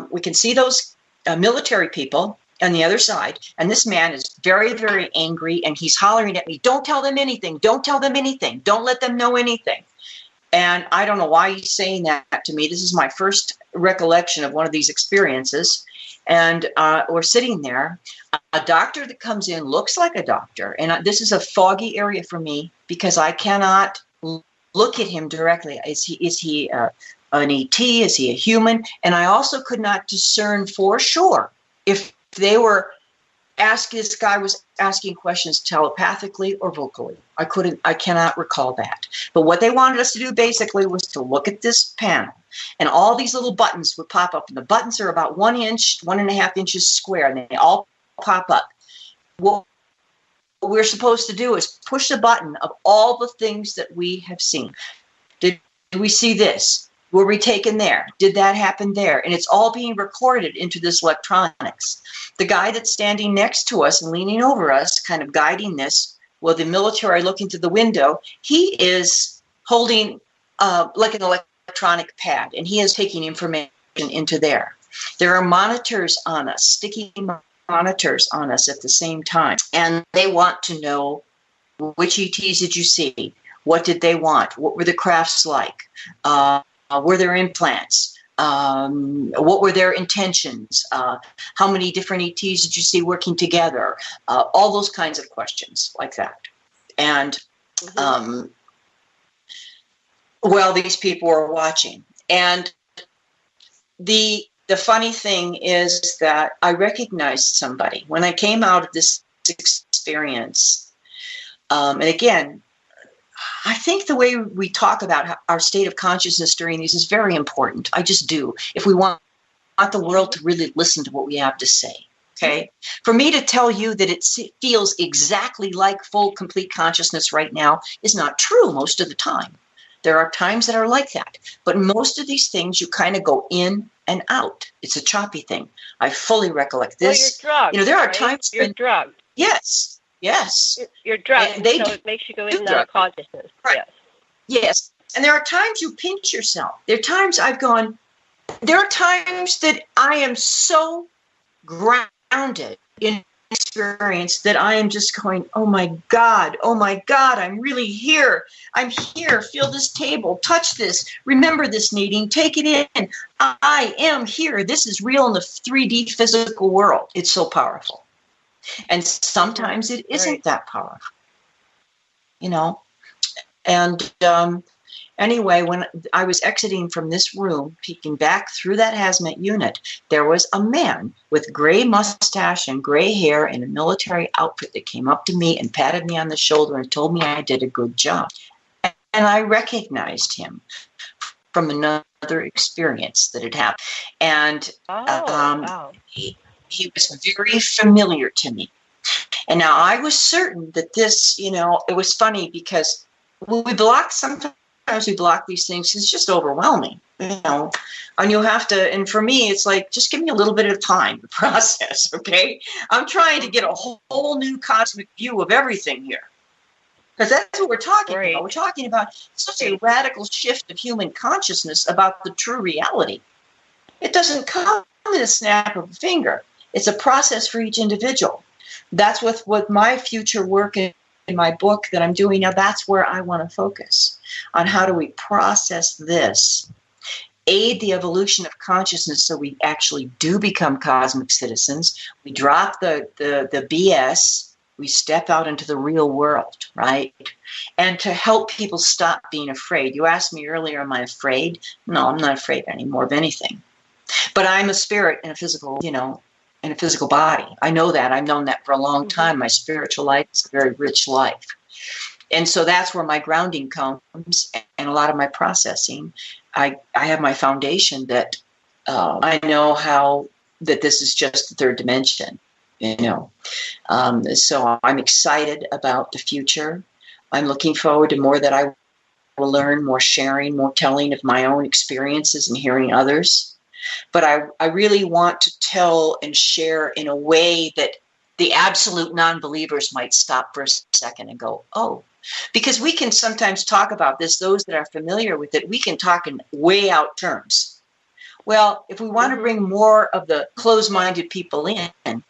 we can see those military people on the other side, and this man is very, very angry, and he's hollering at me, "Don't tell them anything, don't tell them anything, don't let them know anything." And I don't know why he's saying that to me. This is my first recollection of one of these experiences, and we're sitting there. A doctor that comes in looks like a doctor, and this is a foggy area for me because I cannot look at him directly. Is he an ET? Is he a human? And I also could not discern for sure if they were this guy was asking questions telepathically or vocally. I cannot recall that. But what they wanted us to do basically was to look at this panel, and all these little buttons would pop up, and the buttons are about 1 inch, 1.5 inches square, and they all pop up. What we're supposed to do is push the button of all the things that we have seen. Did we see this? Were we taken there? Did that happen there? And it's all being recorded into this electronics. The guy that's standing next to us and leaning over us, kind of guiding this, well, the military looking through the window, he is holding like an electronic pad, and he is taking information into there. There are monitors on us, sticky monitors on us at the same time, and they want to know, which ETs did you see? What did they want? What were the crafts like? Were there implants? What were their intentions? How many different ETs did you see working together? All those kinds of questions like that. And well, these people were watching. And the funny thing is that I recognized somebody when I came out of this experience. And again, I think the way we talk about our state of consciousness during these is very important. I just do. If we want the world to really listen to what we have to say, okay? For me to tell you that it feels exactly like full, complete consciousness right now is not true most of the time. There are times that are like that. But most of these things, you kind of go in and out. It's a choppy thing. I fully recollect this. Well, you're drugged, you know, there are right? times you're drugged. Yes. Yes. You're drugged, and so it makes you go in and out of consciousness. Right. Yes. Yes. And there are times you pinch yourself. There are times there are times that I am so grounded in experience that I am just going, oh my God, I'm really here. I'm here. Feel this table. Touch this. Remember this, Nadine. Take it in. I am here. This is real in the 3D physical world. It's so powerful. And sometimes it isn't that powerful, you know. And anyway, when I was exiting from this room, peeking back through that hazmat unit, there was a man with gray mustache and gray hair in a military outfit that came up to me and patted me on the shoulder and told me I did a good job. And I recognized him from another experience that had happened. And he was very familiar to me. And now I was certain that this, you know, it was funny because sometimes we block these things. It's just overwhelming, you know, and you have to, and for me, it's like, just give me a little bit of time to process. Okay. I'm trying to get a whole new cosmic view of everything here. Because that's what we're talking about. We're talking about such a radical shift of human consciousness about the true reality. It doesn't come in a snap of a finger. It's a process for each individual. That's what my future work in my book that I'm doing now, that's where I want to focus on. How do we process this, aid the evolution of consciousness so we actually do become cosmic citizens. We drop the BS. We step out into the real world, right? And to help people stop being afraid. You asked me earlier, am I afraid? No, I'm not afraid anymore of anything. But I'm a spirit in a physical, you know, in a physical body. I know that. I've known that for a long time. My spiritual life is a very rich life. And so that's where my grounding comes and a lot of my processing. I have my foundation that I know how that this is just the third dimension, you know. So I'm excited about the future. I'm looking forward to more that I will learn, more sharing, more telling of my own experiences and hearing others. But I really want to tell and share in a way that the absolute non-believers might stop for a second and go, oh, because we can sometimes talk about this, those that are familiar with it, we can talk in way out terms. Well, if we want to bring more of the closed-minded people in,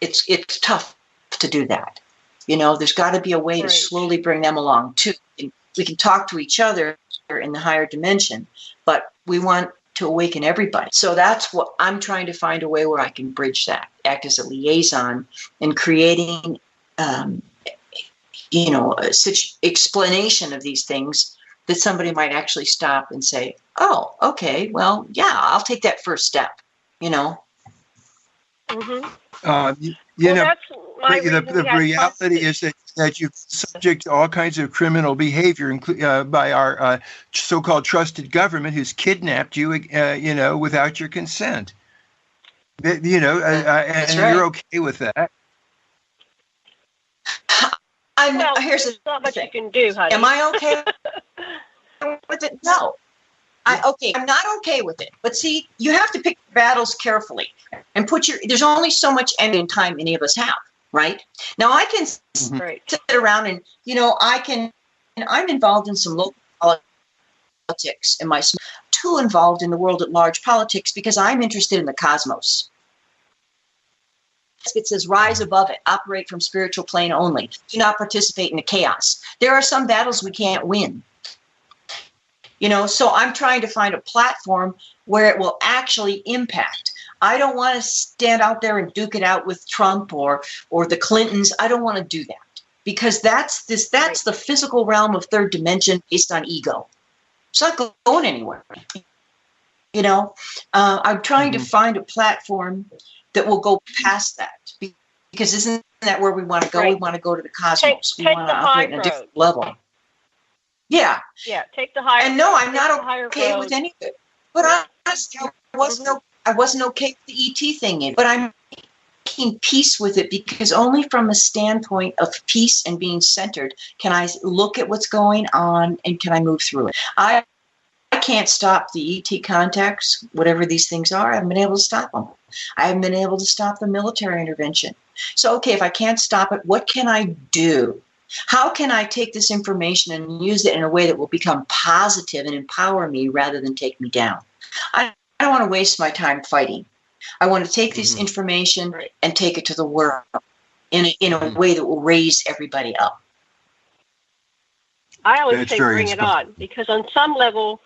it's tough to do that. You know, there's got to be a way to slowly bring them along too. We can talk to each other in the higher dimension, but we want to awaken everybody. So that's what I'm trying to find a way where I can bridge that, act as a liaison in creating, you know, such explanation of these things that somebody might actually stop and say, oh, okay, well, yeah, I'll take that first step, you know. that's my the reality is that you're subject to all kinds of criminal behavior by our so-called trusted government, who's kidnapped you, without your consent. And you're okay with that. Here's the not much you can do, honey. Am I okay with it? No. I'm not okay with it. But see, you have to pick your battles carefully and there's only so much energy and time any of us have, right? Now I can sit around and, I'm involved in some local politics in my too involved in the world at large politics because I'm interested in the cosmos. It says rise above it, operate from spiritual plane only. Do not participate in the chaos. There are some battles we can't win. So I'm trying to find a platform where it will actually impact. I don't want to stand out there and duke it out with Trump or the Clintons. I don't want to do that because that's the physical realm of third dimension based on ego. It's not going anywhere. I'm trying to find a platform that will go past that because isn't that where we want to go? We want to go to the cosmos. We want to operate in a different level. Yeah. Yeah, take the higher. And no, I'm not okay with any of it. But honestly, I wasn't okay with the ET thing. But I'm making peace with it because only from a standpoint of peace and being centered can I look at what's going on and can I move through it. I can't stop the ET contacts, whatever these things are. I haven't been able to stop them. I haven't been able to stop the military intervention. So, okay, if I can't stop it, what can I do? How can I take this information and use it in a way that will become positive and empower me rather than take me down? I don't want to waste my time fighting. I want to take this information and take it to the world in a way that will raise everybody up. I always say bring it on because on some level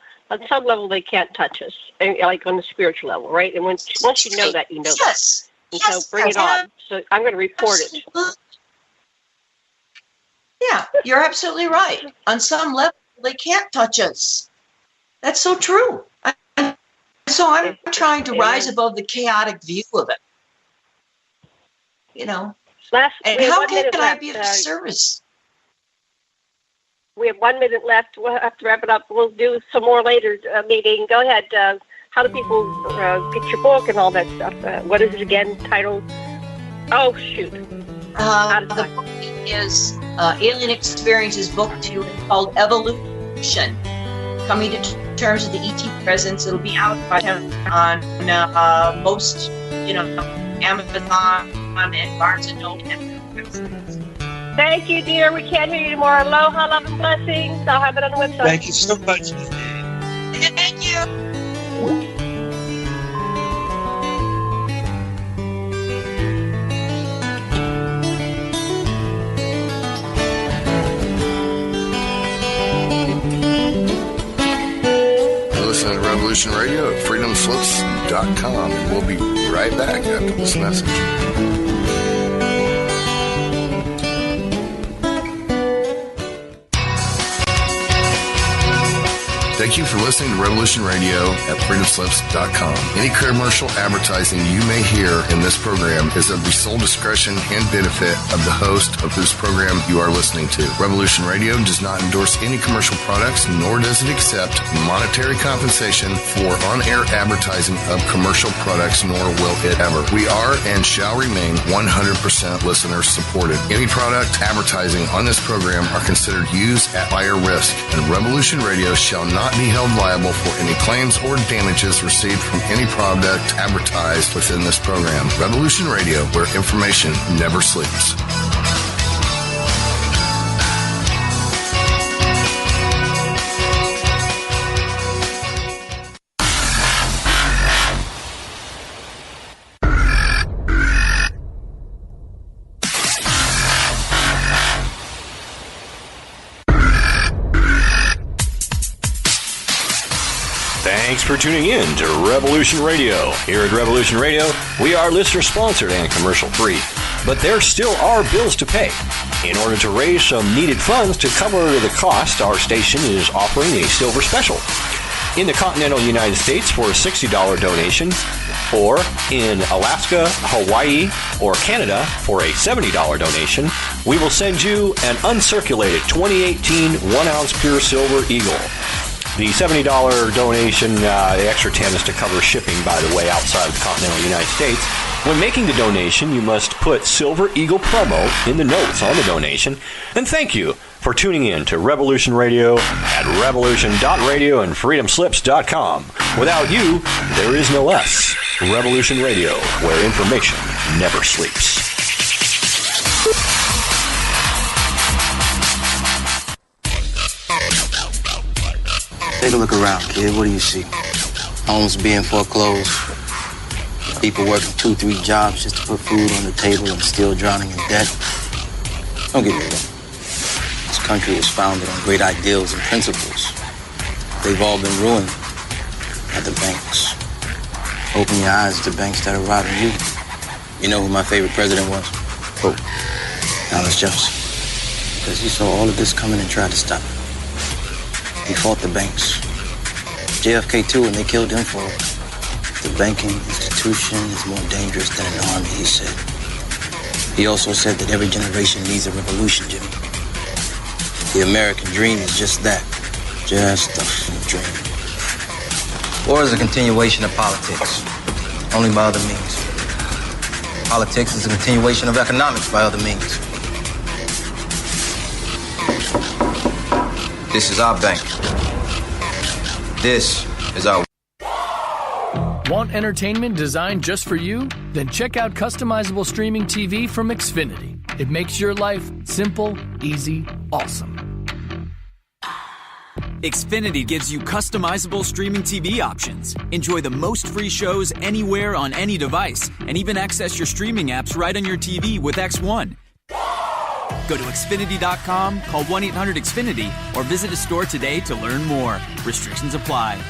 they can't touch us, like on the spiritual level, right? And once you know that, you know that. And so bring it on. So I'm going to report it. Yeah, you're absolutely right. On some level, they can't touch us. That's so true. So I'm trying to rise above the chaotic view of it. And how can I be of service? We have 1 minute left. We'll have to wrap it up. We'll do some more later meeting. Go ahead. How do people get your book and all that stuff? What is it again? Titled? Oh, shoot. The book is Alien Experiences Book 2. It's called Evolution. Coming to terms with the ET presence. It'll be out on most, Amazon and Barnes & Noble. Thank you, dear. We can't hear you anymore. Aloha, love, and blessings. I'll have it on the website. Thank you so much. Thank you. Listen to Revolution Radio at freedomslips.com, and we'll be right back after this message. Thank you for listening to Revolution Radio at freedomslips.com. Any commercial advertising you may hear in this program is of the sole discretion and benefit of the host of whose program you are listening to. Revolution Radio does not endorse any commercial products, nor does it accept monetary compensation for on-air advertising of commercial products, nor will it ever. We are and shall remain 100% listener supported. Any product advertising on this program are considered used at higher risk, and Revolution Radio shall not be held liable for any claims or damages received from any product advertised within this program. Revolution Radio, where information never sleeps. Thanks for tuning in to Revolution Radio. Here at Revolution Radio, we are listener-sponsored and commercial-free. But there still are bills to pay. In order to raise some needed funds to cover the cost, our station is offering a silver special. In the continental United States, for a $60 donation, Or in Alaska, Hawaii, or Canada for a $70 donation, we will send you an uncirculated 2018 1-ounce pure silver Eagle. The $70 donation, the extra 10 is to cover shipping, by the way, outside of the continental United States. When making the donation, you must put Silver Eagle promo in the notes on the donation. And thank you for tuning in to Revolution Radio at revolution.radio and freedomslips.com. Without you, there is no us. Revolution Radio, where information never sleeps. Take a look around, kid. What do you see? Homes being foreclosed. People working 2-3 jobs just to put food on the table and still drowning in debt. Don't get me wrong. This country was founded on great ideals and principles. They've all been ruined by the banks. Open your eyes to banks that are robbing you. You know who my favorite president was? Who? Thomas Jefferson. Because he saw all of this coming and tried to stop it. He fought the banks. JFK too, and they killed him for it. The banking institution is more dangerous than an army, he said. He also said that every generation needs a revolution, Jimmy. The American dream is just that. Just a dream. War is a continuation of politics, only by other means. Politics is a continuation of economics by other means. This is our bank. This is our... Want entertainment designed just for you? Then check out customizable streaming TV from Xfinity. It makes your life simple, easy, awesome. Xfinity gives you customizable streaming TV options. Enjoy the most free shows anywhere on any device, and even access your streaming apps right on your TV with X1. Go to Xfinity.com, call 1-800-XFINITY, or visit a store today to learn more. Restrictions apply.